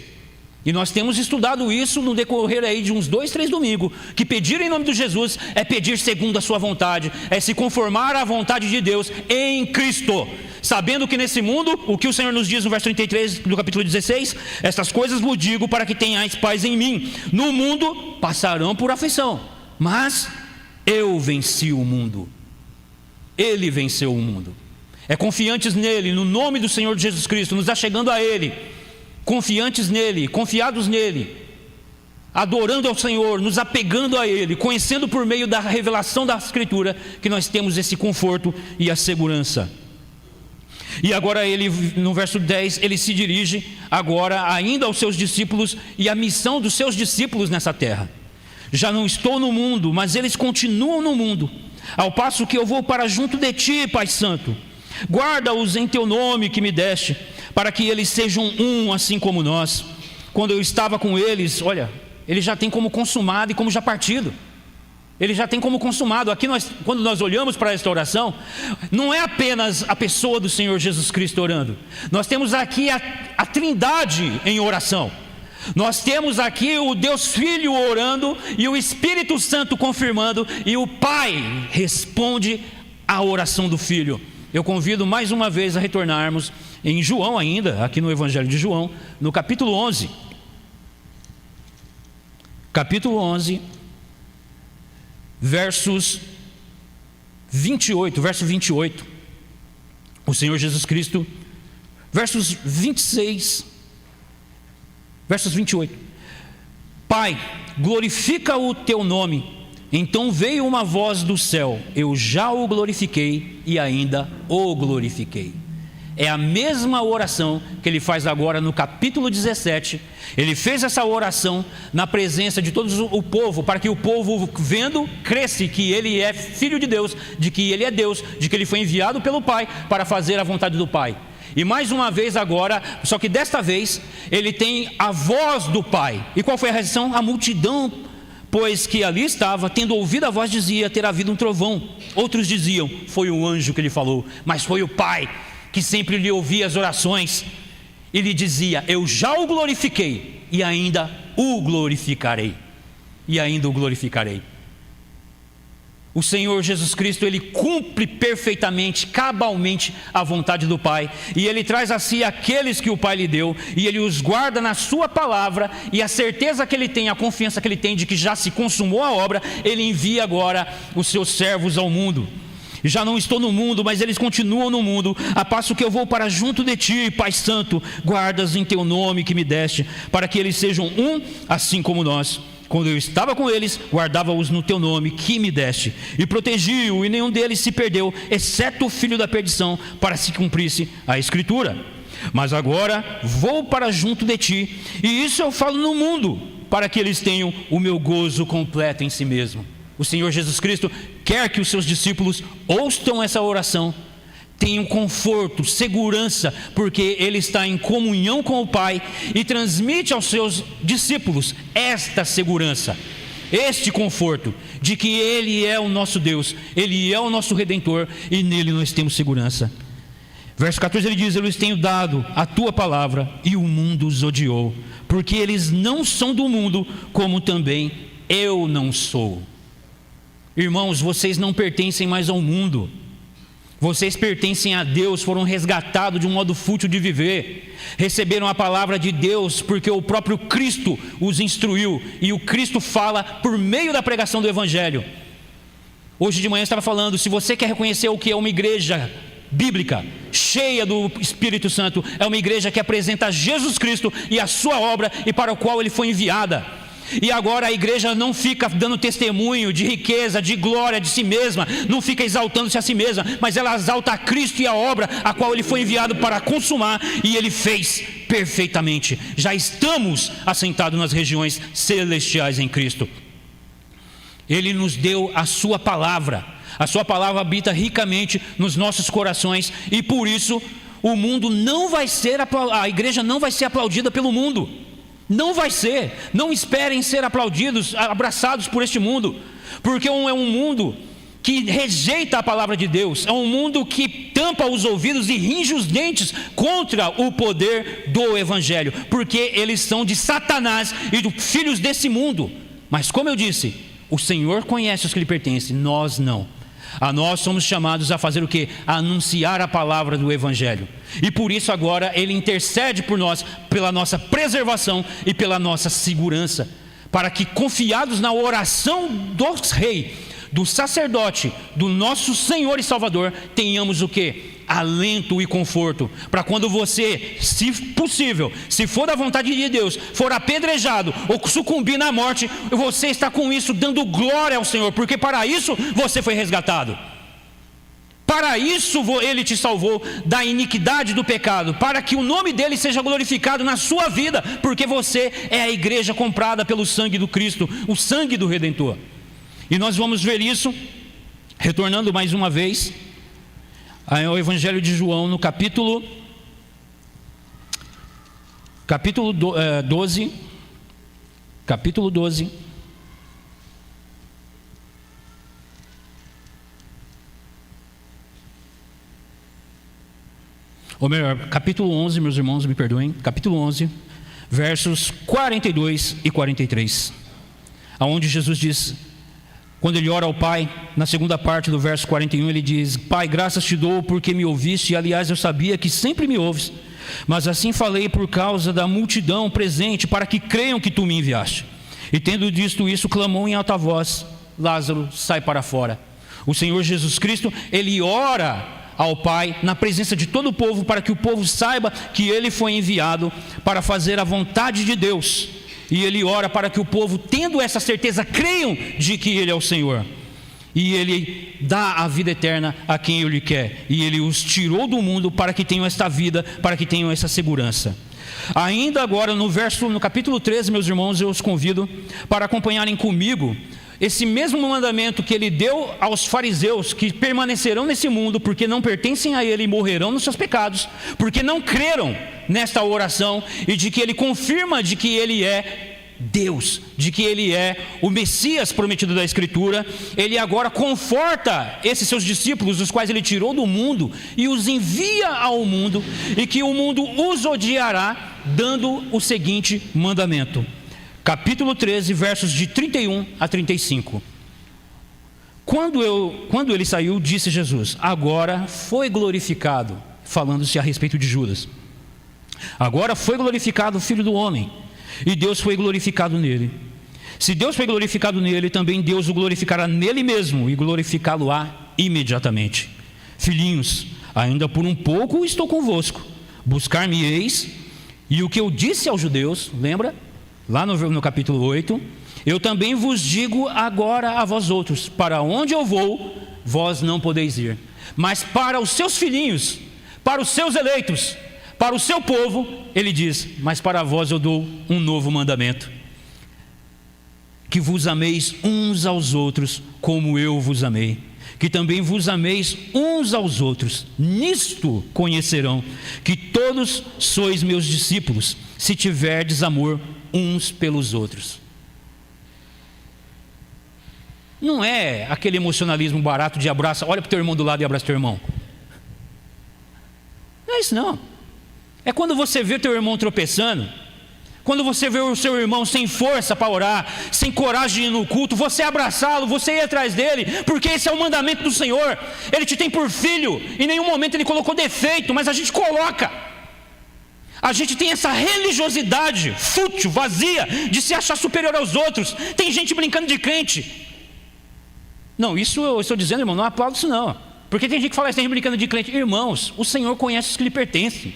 E nós temos estudado isso no decorrer aí de uns 2, 3 domingos, que pedir em nome de Jesus é pedir segundo a sua vontade, é se conformar à vontade de Deus em Cristo, sabendo que nesse mundo, o que o Senhor nos diz no verso 33 do capítulo 16: estas coisas vos digo para que tenhais paz em mim. No mundo passarão por aflição, mas eu venci o mundo. Ele venceu o mundo. É confiantes nele, no nome do Senhor Jesus Cristo, nos achegando a ele, confiantes nele, confiados nele, adorando ao Senhor, nos apegando a ele, conhecendo por meio da revelação da Escritura, que nós temos esse conforto e a segurança. E agora ele, no verso 10, ele se dirige agora ainda aos seus discípulos e à missão dos seus discípulos nessa terra. Já não estou no mundo, mas eles continuam no mundo, ao passo que eu vou para junto de ti, Pai Santo. Guarda-os em teu nome que me deste, para que eles sejam um, assim como nós. Quando eu estava com eles, olha, ele já tem como consumado e como já partido. Ele já tem como consumado. Aqui quando nós olhamos para esta oração, não é apenas a pessoa do Senhor Jesus Cristo orando. Nós temos aqui a Trindade em oração. Nós temos aqui o Deus Filho orando e o Espírito Santo confirmando, e o Pai responde à oração do Filho. Eu convido mais uma vez a retornarmos em João ainda, aqui no Evangelho de João, no capítulo 11. Capítulo 11, versos 28, verso 28. O Senhor Jesus Cristo, versos 26, versos 28. Pai, glorifica o teu nome. Então veio uma voz do céu: eu já o glorifiquei e ainda o glorifiquei. É a mesma oração que ele faz agora no capítulo 17. Ele fez essa oração na presença de todo o povo, para que o povo, vendo, cresce que ele é filho de Deus, de que ele é Deus, de que ele foi enviado pelo Pai para fazer a vontade do Pai. E mais uma vez agora, só que desta vez, ele tem a voz do Pai. E qual foi a reação? A multidão, pois que ali estava, tendo ouvido a voz, dizia ter havido um trovão. Outros diziam: foi o anjo que lhe falou. Mas foi o Pai que sempre lhe ouvia as orações e lhe dizia: eu já o glorifiquei e ainda o glorificarei. E ainda o glorificarei. O Senhor Jesus Cristo, Ele cumpre perfeitamente, cabalmente a vontade do Pai. E Ele traz a si aqueles que o Pai lhe deu. E Ele os guarda na sua palavra. E a certeza que Ele tem, a confiança que Ele tem de que já se consumou a obra, Ele envia agora os seus servos ao mundo. Já não estou no mundo, mas eles continuam no mundo. A passo que eu vou para junto de ti, Pai Santo, guardas em teu nome que me deste, para que eles sejam um, assim como nós. Quando eu estava com eles, guardava-os no teu nome que me deste, e protegi-o, e nenhum deles se perdeu, exceto o filho da perdição, para se cumprisse a Escritura. Mas agora vou para junto de ti, e isso eu falo no mundo, para que eles tenham o meu gozo completo em si mesmo. O Senhor Jesus Cristo quer que os seus discípulos ouçam essa oração, tenham conforto, segurança, porque Ele está em comunhão com o Pai e transmite aos seus discípulos esta segurança, este conforto de que Ele é o nosso Deus, Ele é o nosso Redentor e nele nós temos segurança. Verso 14 ele diz: eu lhes tenho dado a tua palavra e o mundo os odiou, porque eles não são do mundo, como também eu não sou. Irmãos, vocês não pertencem mais ao mundo. Vocês pertencem a Deus, foram resgatados de um modo fútil de viver. Receberam a palavra de Deus porque o próprio Cristo os instruiu. E o Cristo fala por meio da pregação do Evangelho. Hoje de manhã eu estava falando, se você quer reconhecer o que é uma igreja bíblica, cheia do Espírito Santo, é uma igreja que apresenta Jesus Cristo e a sua obra e para o qual Ele foi enviada. E agora a igreja não fica dando testemunho de riqueza, de glória de si mesma, não fica exaltando-se a si mesma, mas ela exalta a Cristo e a obra a qual Ele foi enviado para consumar, e Ele fez perfeitamente. Já estamos assentados nas regiões celestiais em Cristo. Ele nos deu a sua palavra habita ricamente nos nossos corações, e por isso o mundo não vai ser, a igreja não vai ser aplaudida pelo mundo. Não vai ser. Não esperem ser aplaudidos, abraçados por este mundo, porque é um mundo que rejeita a palavra de Deus, é um mundo que tampa os ouvidos e ringe os dentes contra o poder do Evangelho, porque eles são de Satanás e dos filhos desse mundo. Mas como eu disse, o Senhor conhece os que lhe pertencem, nós não. A nós somos chamados a fazer o quê? A anunciar a palavra do Evangelho. E por isso agora Ele intercede por nós, pela nossa preservação e pela nossa segurança, para que, confiados na oração do Rei, do sacerdote, do nosso Senhor e Salvador, tenhamos o quê? Alento e conforto, para quando você, se possível, se for da vontade de Deus, for apedrejado ou sucumbir na morte, você está com isso dando glória ao Senhor, porque para isso você foi resgatado. Para isso Ele te salvou da iniquidade do pecado, para que o nome dEle seja glorificado na sua vida, porque você é a igreja comprada pelo sangue do Cristo, o sangue do Redentor. E nós vamos ver isso, retornando mais uma vez ao Evangelho de João, no capítulo 12, ou melhor, capítulo 11, meus irmãos, me perdoem, capítulo 11, versos 42 e 43, aonde Jesus diz, quando Ele ora ao Pai, na segunda parte do verso 41, Ele diz: Pai, graças te dou porque me ouviste, e aliás eu sabia que sempre me ouves, mas assim falei por causa da multidão presente, para que creiam que tu me enviaste. E tendo dito isso, clamou em alta voz: Lázaro, sai para fora. O Senhor Jesus Cristo, Ele ora ao Pai, na presença de todo o povo, para que o povo saiba que Ele foi enviado para fazer a vontade de Deus. E Ele ora para que o povo, tendo essa certeza, creiam de que Ele é o Senhor. E Ele dá a vida eterna a quem Ele quer. E Ele os tirou do mundo para que tenham esta vida, para que tenham essa segurança. Ainda agora no capítulo 13, meus irmãos, eu os convido para acompanharem comigo esse mesmo mandamento que Ele deu aos fariseus, que permanecerão nesse mundo porque não pertencem a Ele e morrerão nos seus pecados, porque não creram nesta oração, e de que Ele confirma de que Ele é Deus, de que Ele é o Messias prometido da Escritura. Ele agora conforta esses seus discípulos, os quais Ele tirou do mundo e os envia ao mundo, e que o mundo os odiará, dando o seguinte mandamento. Capítulo 13, versos de 31 a 35. Quando ele saiu, disse Jesus: agora foi glorificado, falando-se a respeito de Judas. Agora foi glorificado o Filho do Homem, e Deus foi glorificado nele. Se Deus foi glorificado nele, também Deus o glorificará nele mesmo, e glorificá-lo-á imediatamente. Filhinhos, ainda por um pouco estou convosco, buscar-me-eis, e o que eu disse aos judeus, lembra? Lá no capítulo 8, eu também vos digo agora a vós outros: para onde eu vou, vós não podeis ir, mas para os seus filhinhos, para os seus eleitos, para o seu povo, ele diz: mas para vós eu dou um novo mandamento, que vos ameis uns aos outros como eu vos amei, que também vos ameis uns aos outros. Nisto conhecerão que todos sois meus discípulos, se tiverdes amor uns pelos outros. Não é aquele emocionalismo barato de abraça, olha para o teu irmão do lado e abraça teu irmão. Não é isso não. É quando você vê teu irmão tropeçando, quando você vê o seu irmão sem força para orar, sem coragem de ir no culto, você abraçá-lo, você ir atrás dele, porque esse é o mandamento do Senhor. Ele te tem por filho, em nenhum momento ele colocou defeito, mas a gente coloca. A gente tem essa religiosidade fútil, vazia, de se achar superior aos outros. Tem gente brincando de crente. Não, isso eu estou dizendo, irmão, não aplaudo isso não. Porque tem gente que fala, tem gente brincando de crente. Irmãos, o Senhor conhece os que lhe pertencem.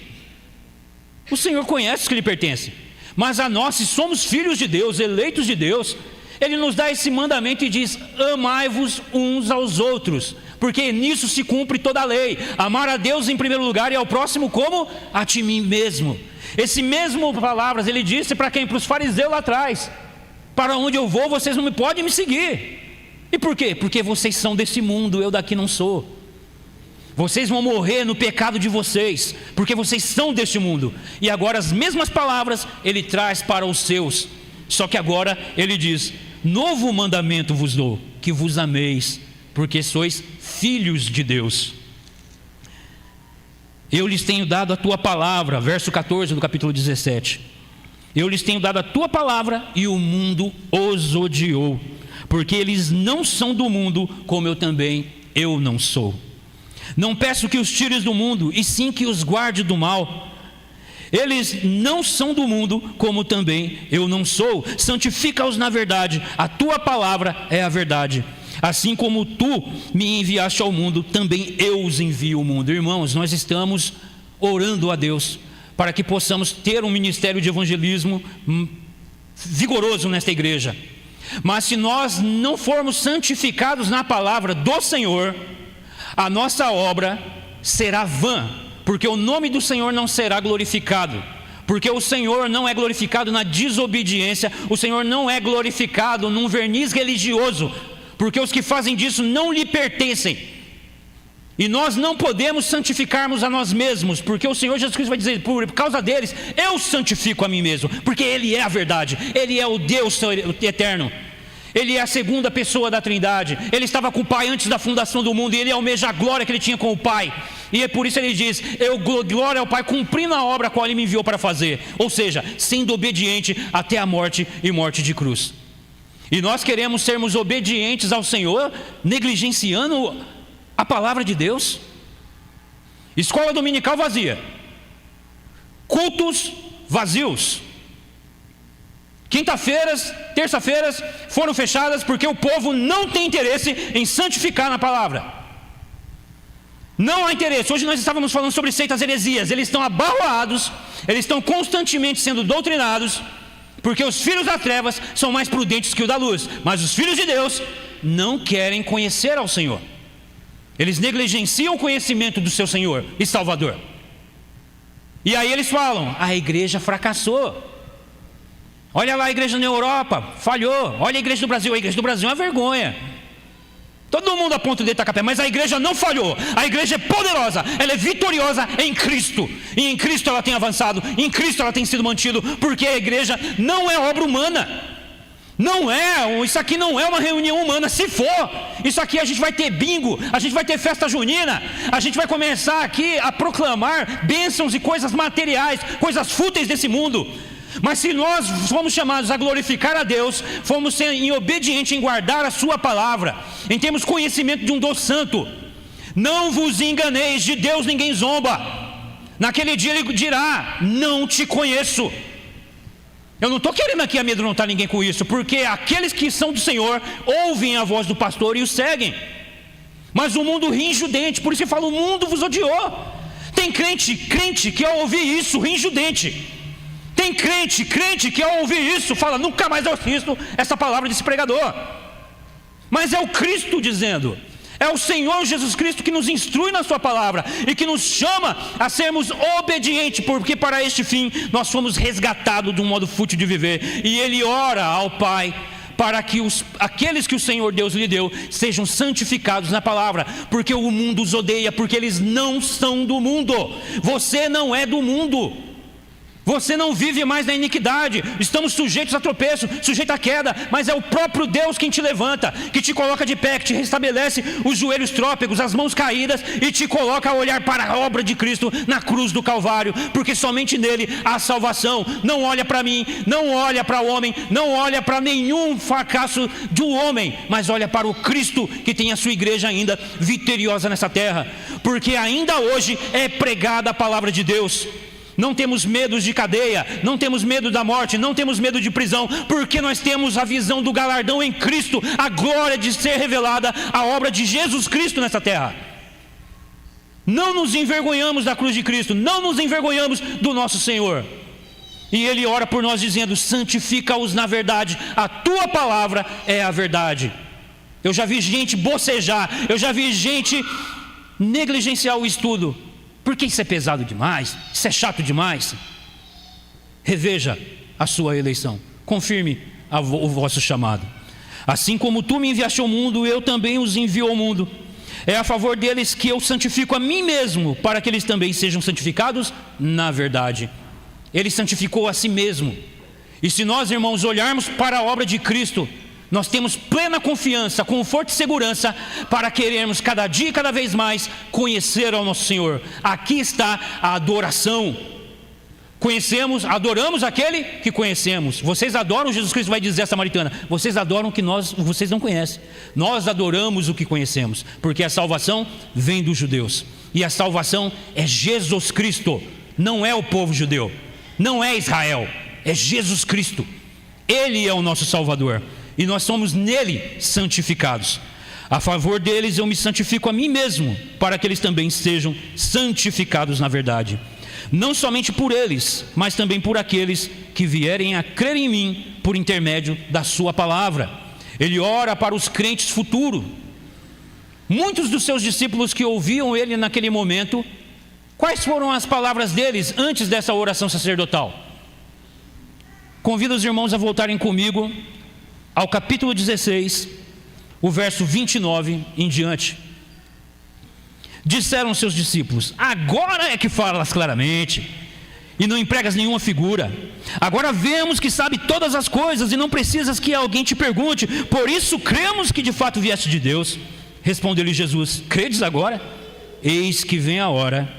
O Senhor conhece os que lhe pertencem. Mas a nós, se somos filhos de Deus, eleitos de Deus, Ele nos dá esse mandamento e diz: amai-vos uns aos outros, porque nisso se cumpre toda a lei. Amar a Deus em primeiro lugar e ao próximo como a ti mesmo. Esse mesmo palavras Ele disse para quem? Para os fariseus lá atrás: para onde eu vou vocês não podem me seguir. E por quê? Porque vocês são desse mundo, eu daqui não sou. Vocês vão morrer no pecado de vocês, porque vocês são deste mundo. E agora as mesmas palavras Ele traz para os seus. Só que agora Ele diz: novo mandamento vos dou, que vos ameis, porque sois filhos de Deus. Eu lhes tenho dado a tua palavra, verso 14 do capítulo 17. Eu lhes tenho dado a tua palavra e o mundo os odiou, porque eles não são do mundo, como eu não sou. Não peço que os tires do mundo, e sim que os guarde do mal. Eles não são do mundo, como também eu não sou. Santifica-os na verdade, a tua palavra é a verdade. Assim como tu me enviaste ao mundo, também eu os envio ao mundo. Irmãos, nós estamos orando a Deus para que possamos ter um ministério de evangelismo vigoroso nesta igreja. Mas se nós não formos santificados na palavra do Senhor, a nossa obra será vã, porque o nome do Senhor não será glorificado, porque o Senhor não é glorificado na desobediência, o Senhor não é glorificado num verniz religioso, porque os que fazem disso não lhe pertencem. E nós não podemos santificarmos a nós mesmos, porque o Senhor Jesus Cristo vai dizer: por causa deles eu santifico a mim mesmo, porque Ele é a verdade, Ele é o Deus eterno. Ele é a segunda pessoa da Trindade. Ele estava com o Pai antes da fundação do mundo, e Ele almeja a glória que Ele tinha com o Pai. E é por isso Ele diz: eu glória ao Pai, cumprindo a obra a qual Ele me enviou para fazer. Ou seja, sendo obediente até a morte e morte de cruz. E nós queremos sermos obedientes ao Senhor, negligenciando a palavra de Deus. Escola dominical vazia, cultos vazios, quinta-feiras, terça-feiras foram fechadas porque o povo não tem interesse em santificar na palavra. Não há interesse. Hoje nós estávamos falando sobre seitas heresias. Eles estão abarroados, eles estão constantemente sendo doutrinados, porque os filhos das trevas são mais prudentes que o da luz. Mas os filhos de Deus não querem conhecer ao Senhor. Eles negligenciam o conhecimento do seu Senhor e Salvador. E aí eles falam: a igreja fracassou. Olha lá a igreja na Europa, falhou. Olha a igreja do Brasil é uma vergonha. Todo mundo aponta o dedo e taca pé, mas a igreja não falhou. A igreja é poderosa, ela é vitoriosa em Cristo. E em Cristo ela tem avançado, em Cristo ela tem sido mantido, porque a igreja não é obra humana. Isso aqui não é uma reunião humana. Se for, isso aqui a gente vai ter bingo, a gente vai ter festa junina, a gente vai começar aqui a proclamar bênçãos e coisas materiais, coisas fúteis desse mundo. Mas se nós fomos chamados a glorificar a Deus, fomos em obediente em guardar a sua palavra, em termos conhecimento de um Deus santo. Não vos enganeis, de Deus ninguém zomba. Naquele dia ele dirá: não te conheço. Eu não estou querendo aqui amedrontar ninguém com isso, porque aqueles que são do Senhor ouvem a voz do pastor e o seguem. Mas o mundo ringe o dente, por isso que fala: o mundo vos odiou. Tem crente que ao ouvir isso ringe o dente. Tem crente que ao ouvir isso fala: nunca mais eu assisto essa palavra desse pregador. Mas é o Cristo dizendo, é o Senhor Jesus Cristo que nos instrui na sua palavra e que nos chama a sermos obedientes, porque para este fim nós fomos resgatados de um modo fútil de viver. E Ele ora ao Pai para que aqueles que o Senhor Deus lhe deu sejam santificados na palavra, porque o mundo os odeia, porque eles não são do mundo. Você não é do mundo. Você não vive mais na iniquidade. Estamos sujeitos a tropeço, sujeitos à queda, mas é o próprio Deus quem te levanta, que te coloca de pé, que te restabelece os joelhos trópegos, as mãos caídas, e te coloca a olhar para a obra de Cristo na cruz do Calvário, porque somente nele há salvação. Não olha para mim, não olha para o homem, não olha para nenhum fracasso de um homem, mas olha para o Cristo que tem a sua igreja ainda vitoriosa nessa terra, porque ainda hoje é pregada a palavra de Deus. Não temos medo de cadeia, não temos medo da morte, não temos medo de prisão, porque nós temos a visão do galardão em Cristo, a glória de ser revelada a obra de Jesus Cristo nessa terra. Não nos envergonhamos da cruz de Cristo, não nos envergonhamos do nosso Senhor. E Ele ora por nós dizendo: santifica-os na verdade, a tua palavra é a verdade. Eu já vi gente bocejar, eu já vi gente negligenciar o estudo, porque isso é pesado demais, isso é chato demais. Reveja a sua eleição, confirme o vosso chamado. Assim como tu me enviaste ao mundo, eu também os envio ao mundo. É a favor deles que eu santifico a mim mesmo, para que eles também sejam santificados na verdade. Ele santificou a si mesmo. E se nós, irmãos, olharmos para a obra de Cristo, nós temos plena confiança, conforto e segurança para querermos cada dia e cada vez mais conhecer ao nosso Senhor. Aqui está a adoração. Conhecemos, adoramos aquele que conhecemos. Vocês adoram, Jesus Cristo vai dizer a samaritana, vocês adoram o que vocês não conhecem. Nós adoramos o que conhecemos, porque a salvação vem dos judeus. E a salvação é Jesus Cristo, não é o povo judeu, não é Israel, é Jesus Cristo. Ele é o nosso Salvador. E nós somos nele santificados. A favor deles eu me santifico a mim mesmo, para que eles também sejam santificados na verdade. Não somente por eles, mas também por aqueles que vierem a crer em mim por intermédio da sua palavra. Ele ora para os crentes futuros. Muitos dos seus discípulos que ouviam ele naquele momento, quais foram as palavras deles antes dessa oração sacerdotal? Convido os irmãos a voltarem comigo ao capítulo 16, o verso 29 em diante. Disseram seus discípulos: agora é que falas claramente e não empregas nenhuma figura. Agora vemos que sabe todas as coisas e não precisas que alguém te pergunte. Por isso cremos que de fato vieste de Deus. Respondeu-lhe Jesus: credes agora? Eis que vem a hora,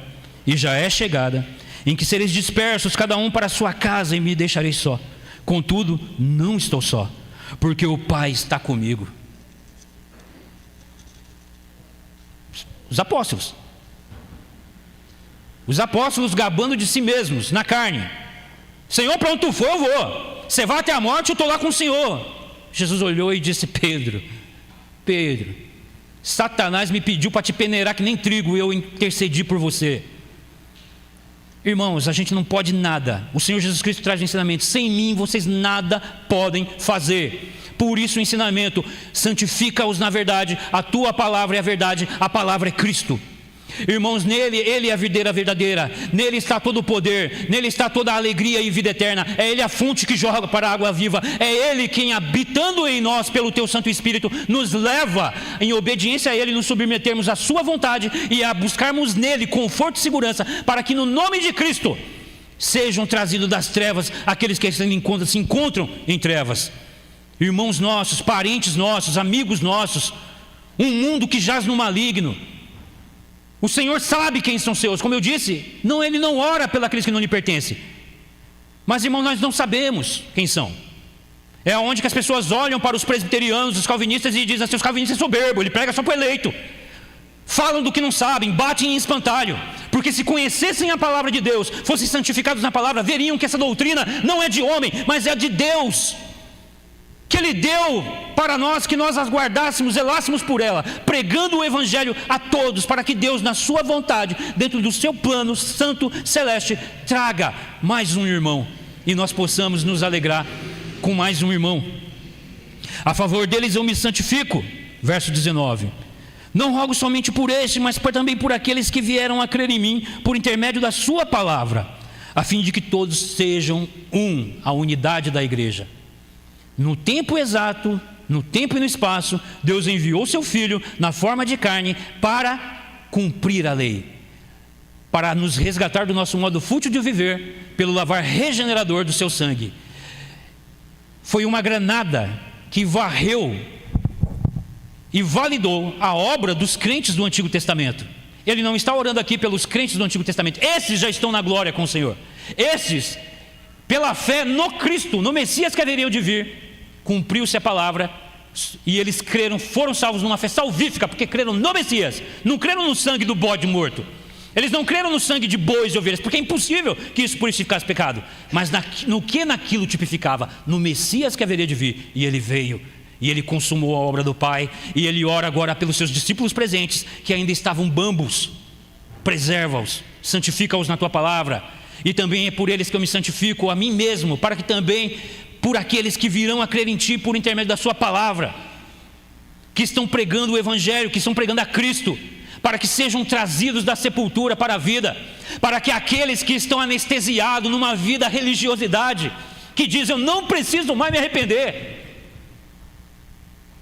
e já é chegada, em que sereis dispersos cada um para a sua casa, e me deixarei só. Contudo, não estou só, porque o Pai está comigo. Os apóstolos gabando de si mesmos, na carne. Senhor, para onde tu for, eu vou. Você vai até a morte, eu estou lá com o Senhor. Jesus olhou e disse: Pedro, Satanás me pediu para te peneirar que nem trigo, e eu intercedi por você. Irmãos, a gente não pode nada. O Senhor Jesus Cristo traz o ensinamento: sem mim vocês nada podem fazer. Por isso o ensinamento: santifica-os na verdade, a tua palavra é a verdade, a palavra é Cristo. Irmãos, nele, Ele é a videira verdadeira, nele está todo o poder, nele está toda a alegria e vida eterna. É Ele a fonte que jorra para a água viva. É Ele quem, habitando em nós pelo teu Santo Espírito, nos leva em obediência a Ele, nos submetermos à sua vontade e a buscarmos nele conforto e segurança, para que no nome de Cristo sejam trazidos das trevas aqueles que se encontram em trevas. Irmãos nossos, parentes nossos, amigos nossos, um mundo que jaz no maligno. O Senhor sabe quem são seus. Como eu disse, Ele não ora pelos que não lhe pertencem. Mas, irmão, nós não sabemos quem são. É onde que as pessoas olham para os presbiterianos, os calvinistas, e dizem assim: os calvinistas são soberbo, ele prega só para o eleito. Falam do que não sabem, batem em espantalho. Porque se conhecessem a palavra de Deus, fossem santificados na palavra, veriam que essa doutrina não é de homem, mas é de Deus, que Ele deu para nós, que nós as guardássemos, zelássemos por ela, pregando o Evangelho a todos, para que Deus, na sua vontade, dentro do seu plano santo, celeste, traga mais um irmão, e nós possamos nos alegrar com mais um irmão. A favor deles eu me santifico, verso 19. Não rogo somente por este, mas também por aqueles que vieram a crer em mim, por intermédio da sua palavra, a fim de que todos sejam um, a unidade da igreja. No tempo exato, no tempo e no espaço, Deus enviou seu Filho na forma de carne para cumprir a lei, para nos resgatar do nosso modo fútil de viver, pelo lavar regenerador do seu sangue. Foi uma granada que varreu e validou a obra dos crentes do Antigo Testamento. Ele não está orando aqui pelos crentes do Antigo Testamento. Esses já estão na glória com o Senhor. Esses, pela fé no Cristo, no Messias que haveria de vir, cumpriu-se a palavra, e eles creram, foram salvos numa fé salvífica, porque creram no Messias. Não creram no sangue do bode morto. Eles não creram no sangue de bois e ovelhas, porque é impossível que isso purificasse pecado. Mas no que naquilo tipificava? No Messias que haveria de vir. E ele veio, e ele consumou a obra do Pai. E ele ora agora pelos seus discípulos presentes, que ainda estavam bambos. Preserva-os, santifica-os na tua palavra. E também é por eles que eu me santifico a mim mesmo, para que também por aqueles que virão a crer em ti por intermédio da sua palavra, que estão pregando o Evangelho, que estão pregando a Cristo, para que sejam trazidos da sepultura para a vida, para que aqueles que estão anestesiados numa vida religiosidade, que dizem: eu não preciso mais me arrepender,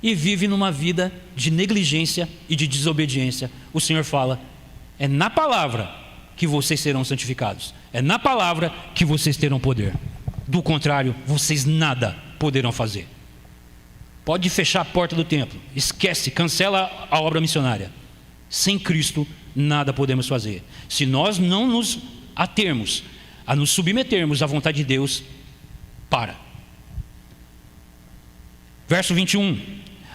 e vivem numa vida de negligência e de desobediência, o Senhor fala: é na palavra que vocês serão santificados, é na palavra que vocês terão poder. Do contrário, vocês nada poderão fazer. Pode fechar a porta do templo, esquece, cancela a obra missionária. Sem Cristo nada podemos fazer. Se nós não nos atermos a nos submetermos à vontade de Deus, verso 21.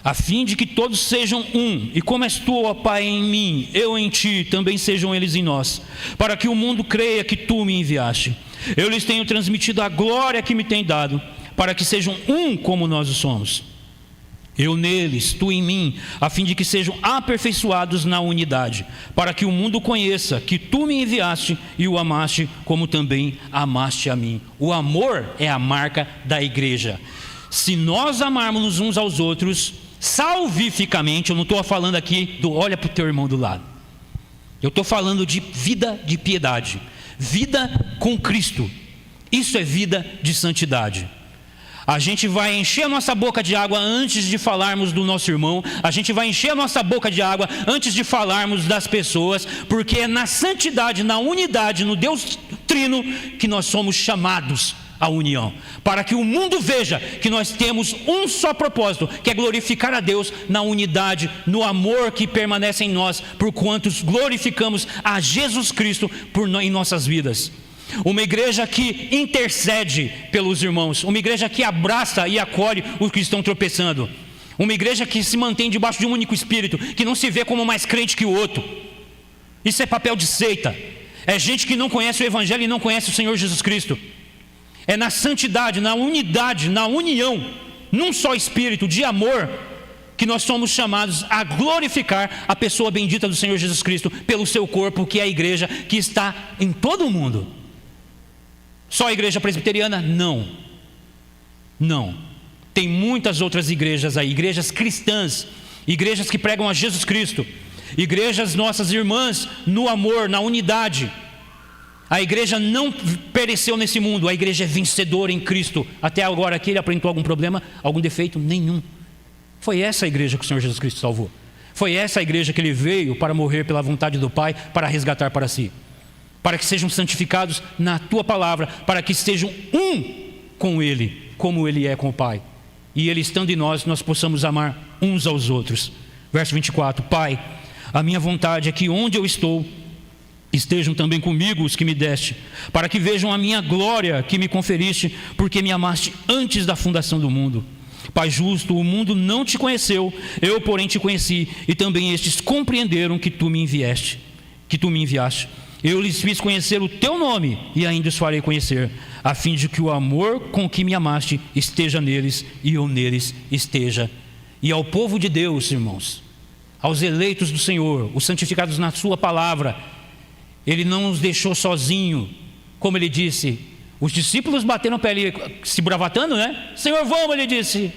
A fim de que todos sejam um, e como és tu, ó Pai, em mim, eu em ti, também sejam eles em nós, para que o mundo creia que tu me enviaste. Eu lhes tenho transmitido a glória que me tem dado, para que sejam um como nós o somos. Eu neles, tu em mim, a fim de que sejam aperfeiçoados na unidade, para que o mundo conheça que tu me enviaste e o amaste, como também amaste a mim. O amor é a marca da igreja. Se nós amarmos uns aos outros salvificamente, eu não estou falando aqui do olha para o teu irmão do lado, eu estou falando de vida de piedade, vida com Cristo. Isso é vida de santidade. A gente vai encher a nossa boca de água antes de falarmos do nosso irmão. A gente vai encher a nossa boca de água antes de falarmos das pessoas, porque é na santidade, na unidade, no Deus Trino, que nós somos chamados à união, para que o mundo veja que nós temos um só propósito, que é glorificar a Deus na unidade, no amor que permanece em nós, por quantos glorificamos a Jesus Cristo em nossas vidas. Uma igreja que intercede pelos irmãos, uma igreja que abraça e acolhe os que estão tropeçando, uma igreja que se mantém debaixo de um único espírito, que não se vê como mais crente que o outro. Isso é papel de seita, é gente que não conhece o Evangelho e não conhece o Senhor Jesus Cristo. É na santidade, na unidade, na união, num só espírito de amor, que nós somos chamados a glorificar a pessoa bendita do Senhor Jesus Cristo pelo seu corpo, que é a igreja que está em todo o mundo. Só a igreja presbiteriana? Não. Tem muitas outras igrejas aí, igrejas cristãs, igrejas que pregam a Jesus Cristo, igrejas nossas irmãs no amor, na unidade. A igreja não pereceu nesse mundo, a igreja é vencedora em Cristo. Até agora aqui ele apresentou algum problema, algum defeito? Nenhum. Foi essa a igreja que o Senhor Jesus Cristo salvou. Foi essa a igreja que ele veio para morrer pela vontade do Pai, para resgatar para si, para que sejam santificados na tua palavra, para que sejam um com ele, como ele é com o Pai, e ele estando em nós, nós possamos amar uns aos outros. Verso 24. Pai, a minha vontade é que onde eu estou, estejam também comigo os que me deste, para que vejam a minha glória que me conferiste, porque me amaste antes da fundação do mundo. Pai justo, o mundo não te conheceu, eu porém te conheci, e também estes compreenderam que tu me enviaste. Eu lhes fiz conhecer o teu nome, e ainda os farei conhecer, a fim de que o amor com que me amaste esteja neles, e eu neles esteja. E ao povo de Deus, irmãos, aos eleitos do Senhor, os santificados na sua palavra, Ele não os deixou sozinho, como Ele disse. Os discípulos bateram para Ele, se bravatando, né? Senhor, vamos, Ele disse,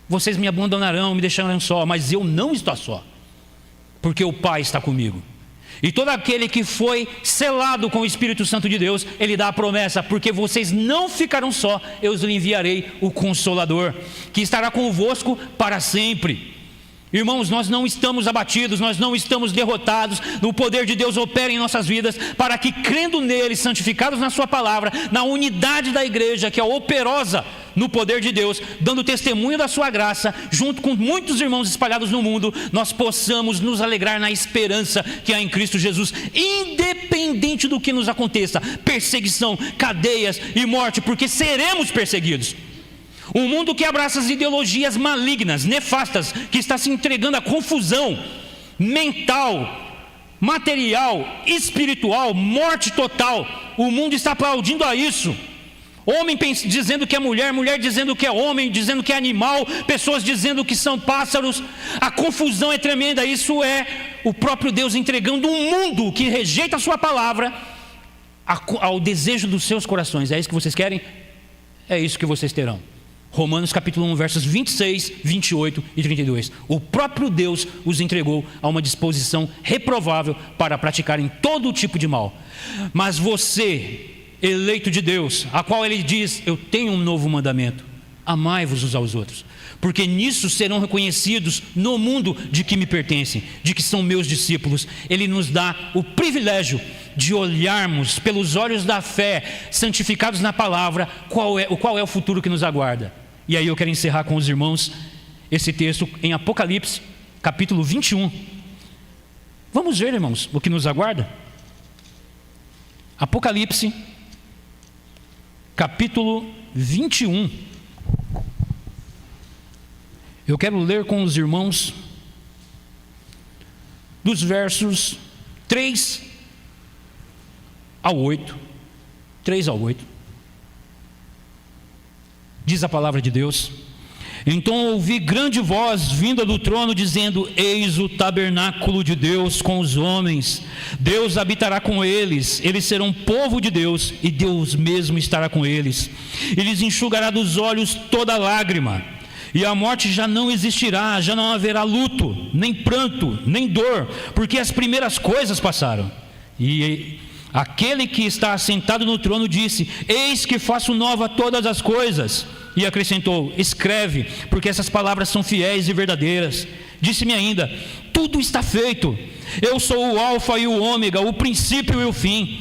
vocês me abandonarão, me deixarão só, mas eu não estou só, porque o Pai está comigo. E todo aquele que foi selado com o Espírito Santo de Deus, Ele dá a promessa, porque vocês não ficarão só, eu lhes enviarei o Consolador, que estará convosco para sempre. Irmãos, nós não estamos abatidos, nós não estamos derrotados. O poder de Deus opera em nossas vidas, para que, crendo nele, santificados na sua palavra, na unidade da igreja, que é operosa no poder de Deus, dando testemunho da sua graça, junto com muitos irmãos espalhados no mundo, nós possamos nos alegrar na esperança que há em Cristo Jesus, independente do que nos aconteça, perseguição, cadeias e morte, porque seremos perseguidos. Um mundo que abraça as ideologias malignas, nefastas, que está se entregando à confusão mental, material, espiritual, morte total. O mundo está aplaudindo a isso. Homem dizendo que é mulher, mulher dizendo que é homem, dizendo que é animal, pessoas dizendo que são pássaros. A confusão é tremenda. Isso é o próprio Deus entregando um mundo que rejeita a sua palavra ao desejo dos seus corações. É isso que vocês querem? É isso que vocês terão. Romanos capítulo 1, versos 26, 28 e 32. O próprio Deus os entregou a uma disposição reprovável para praticarem todo tipo de mal. Mas você, eleito de Deus, a qual Ele diz, eu tenho um novo mandamento, amai-vos uns aos outros, porque nisso serão reconhecidos no mundo de que me pertencem, de que são meus discípulos. Ele nos dá o privilégio de olharmos pelos olhos da fé, santificados na palavra, qual é o futuro que nos aguarda. E aí eu quero encerrar com os irmãos esse texto em Apocalipse, capítulo 21. Vamos ver, irmãos, o que nos aguarda? Apocalipse, capítulo 21. Eu quero ler com os irmãos dos versos 3 ao 8. 3 ao 8. Diz a palavra de Deus: então ouvi grande voz vinda do trono dizendo, eis o tabernáculo de Deus com os homens, Deus habitará com eles, eles serão povo de Deus, e Deus mesmo estará com eles, e lhes enxugará dos olhos toda lágrima, e a morte já não existirá, já não haverá luto, nem pranto, nem dor, porque as primeiras coisas passaram. E aquele que está assentado no trono disse, eis que faço nova todas as coisas. E acrescentou, escreve, porque essas palavras são fiéis e verdadeiras. Disse-me ainda, tudo está feito. Eu sou o alfa e o ômega, o princípio e o fim.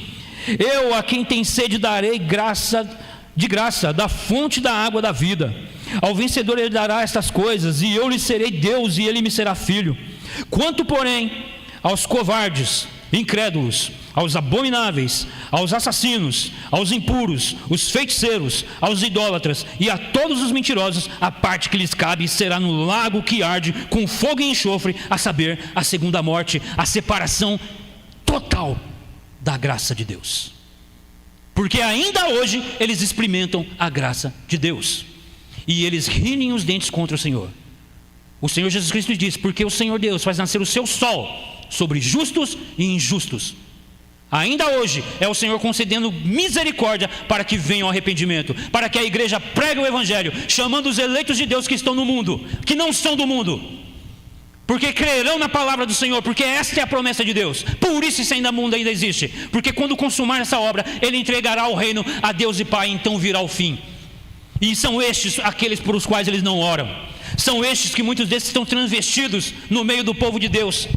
Eu a quem tem sede darei de graça, da fonte da água da vida. Ao vencedor ele dará estas coisas, e eu lhe serei Deus, e ele me será filho. Quanto, porém, aos covardes, incrédulos, aos abomináveis, aos assassinos, aos impuros, os feiticeiros, aos idólatras e a todos os mentirosos, a parte que lhes cabe será no lago que arde com fogo e enxofre, a saber, a segunda morte, a separação total da graça de Deus. Porque ainda hoje eles experimentam a graça de Deus, e eles rinem os dentes contra o Senhor. O Senhor Jesus Cristo diz, porque o Senhor Deus faz nascer o seu sol sobre justos e injustos. Ainda hoje é o Senhor concedendo misericórdia para que venham ao arrependimento, para que a igreja pregue o evangelho, chamando os eleitos de Deus que estão no mundo, que não são do mundo, porque crerão na palavra do Senhor, porque esta é a promessa de Deus. Por isso esse mundo ainda existe, porque quando consumar essa obra, Ele entregará o reino a Deus e Pai, então virá o fim. E são estes aqueles por os quais eles não oram. São estes que muitos desses estão transvestidos no meio do povo de Deus,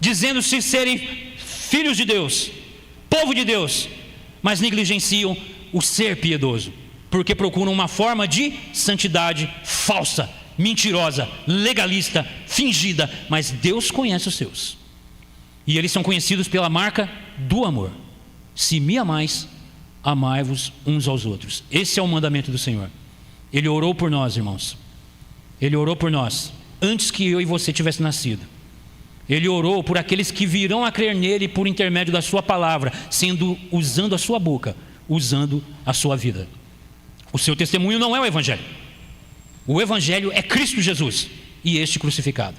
dizendo-se serem filhos de Deus, povo de Deus, mas negligenciam o ser piedoso, porque procuram uma forma de santidade falsa, mentirosa, legalista, fingida. Mas Deus conhece os seus, e eles são conhecidos pela marca do amor. Se me amais, amai-vos uns aos outros. Esse é o mandamento do Senhor. Ele orou por nós, irmãos. Ele orou por nós antes que eu e você tivesse nascido. Ele orou por aqueles que virão a crer nele por intermédio da sua palavra, usando a sua boca, usando a sua vida. O seu testemunho não é o Evangelho. O Evangelho é Cristo Jesus e este crucificado.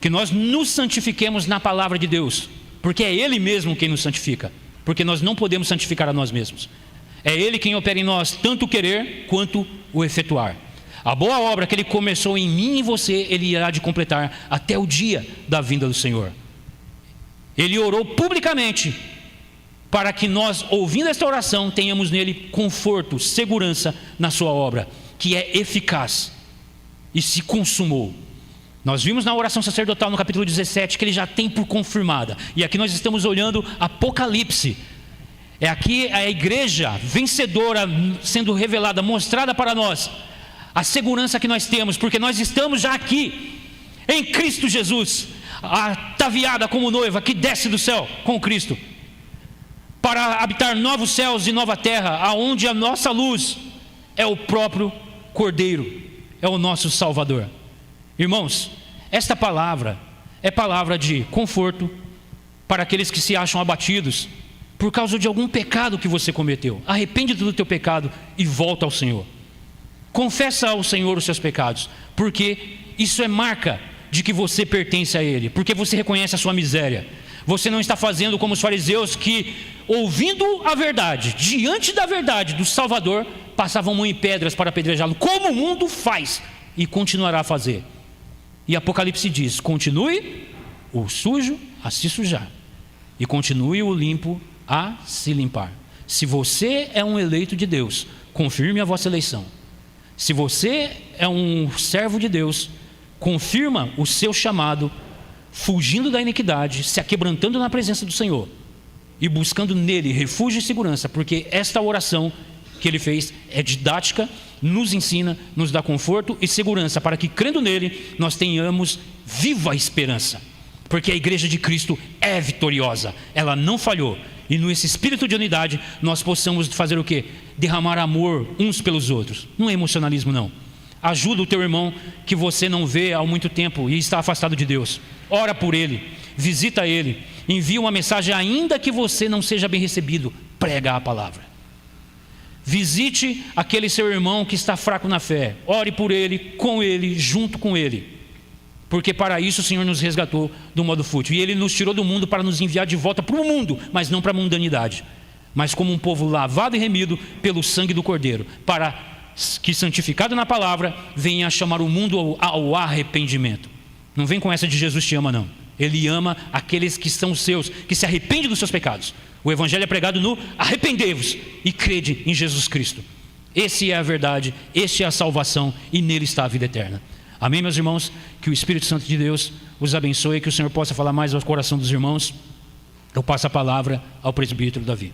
Que nós nos santifiquemos na palavra de Deus, porque é Ele mesmo quem nos santifica, porque nós não podemos santificar a nós mesmos. É Ele quem opera em nós tanto o querer quanto o efetuar. A boa obra que Ele começou em mim e em você, Ele irá de completar até o dia da vinda do Senhor. Ele orou publicamente para que nós, ouvindo esta oração, tenhamos nele conforto, segurança na sua obra, que é eficaz e se consumou. Nós vimos na oração sacerdotal no capítulo 17 que Ele já tem por confirmada. E aqui nós estamos olhando Apocalipse. É aqui a igreja vencedora sendo revelada, mostrada para nós. A segurança que nós temos, porque nós estamos já aqui, em Cristo Jesus, ataviada como noiva que desce do céu com Cristo, para habitar novos céus e nova terra, aonde a nossa luz é o próprio Cordeiro, é o nosso Salvador. Irmãos, esta palavra é palavra de conforto para aqueles que se acham abatidos por causa de algum pecado que você cometeu. Arrepende-te do teu pecado e volta ao Senhor. Confessa ao Senhor os seus pecados, porque isso é marca de que você pertence a Ele, porque você reconhece a sua miséria. Você não está fazendo como os fariseus que, ouvindo a verdade, diante da verdade do Salvador, passavam mão em pedras para apedrejá-lo, como o mundo faz e continuará a fazer. E Apocalipse diz: continue o sujo a se sujar e continue o limpo a se limpar. Se você é um eleito de Deus, confirme a vossa eleição. Se você é um servo de Deus, confirma o seu chamado, fugindo da iniquidade, se aquebrantando na presença do Senhor e buscando nele refúgio e segurança, porque esta oração que ele fez é didática, nos ensina, nos dá conforto e segurança para que, crendo nele, nós tenhamos viva esperança, porque a igreja de Cristo é vitoriosa, ela não falhou. E nesse espírito de unidade nós possamos fazer o quê? Derramar amor uns pelos outros. Não é emocionalismo, não. Ajuda o teu irmão que você não vê há muito tempo e está afastado de Deus. Ora por ele, visita ele, envia uma mensagem, ainda que você não seja bem recebido, prega a palavra. Visite aquele seu irmão que está fraco na fé. Ore por ele, com ele, junto com ele. Porque para isso o Senhor nos resgatou do modo fútil. E Ele nos tirou do mundo para nos enviar de volta para o mundo, mas não para a mundanidade. Mas como um povo lavado e remido pelo sangue do Cordeiro, para que, santificado na palavra, venha a chamar o mundo ao arrependimento. Não vem com essa de Jesus te ama, não. Ele ama aqueles que são seus, que se arrependem dos seus pecados. O Evangelho é pregado no arrependei-vos e crede em Jesus Cristo. Esse é a verdade, este é a salvação e nele está a vida eterna. Amém, meus irmãos? Que o Espírito Santo de Deus os abençoe e que o Senhor possa falar mais ao coração dos irmãos. Eu passo a palavra ao presbítero Davi.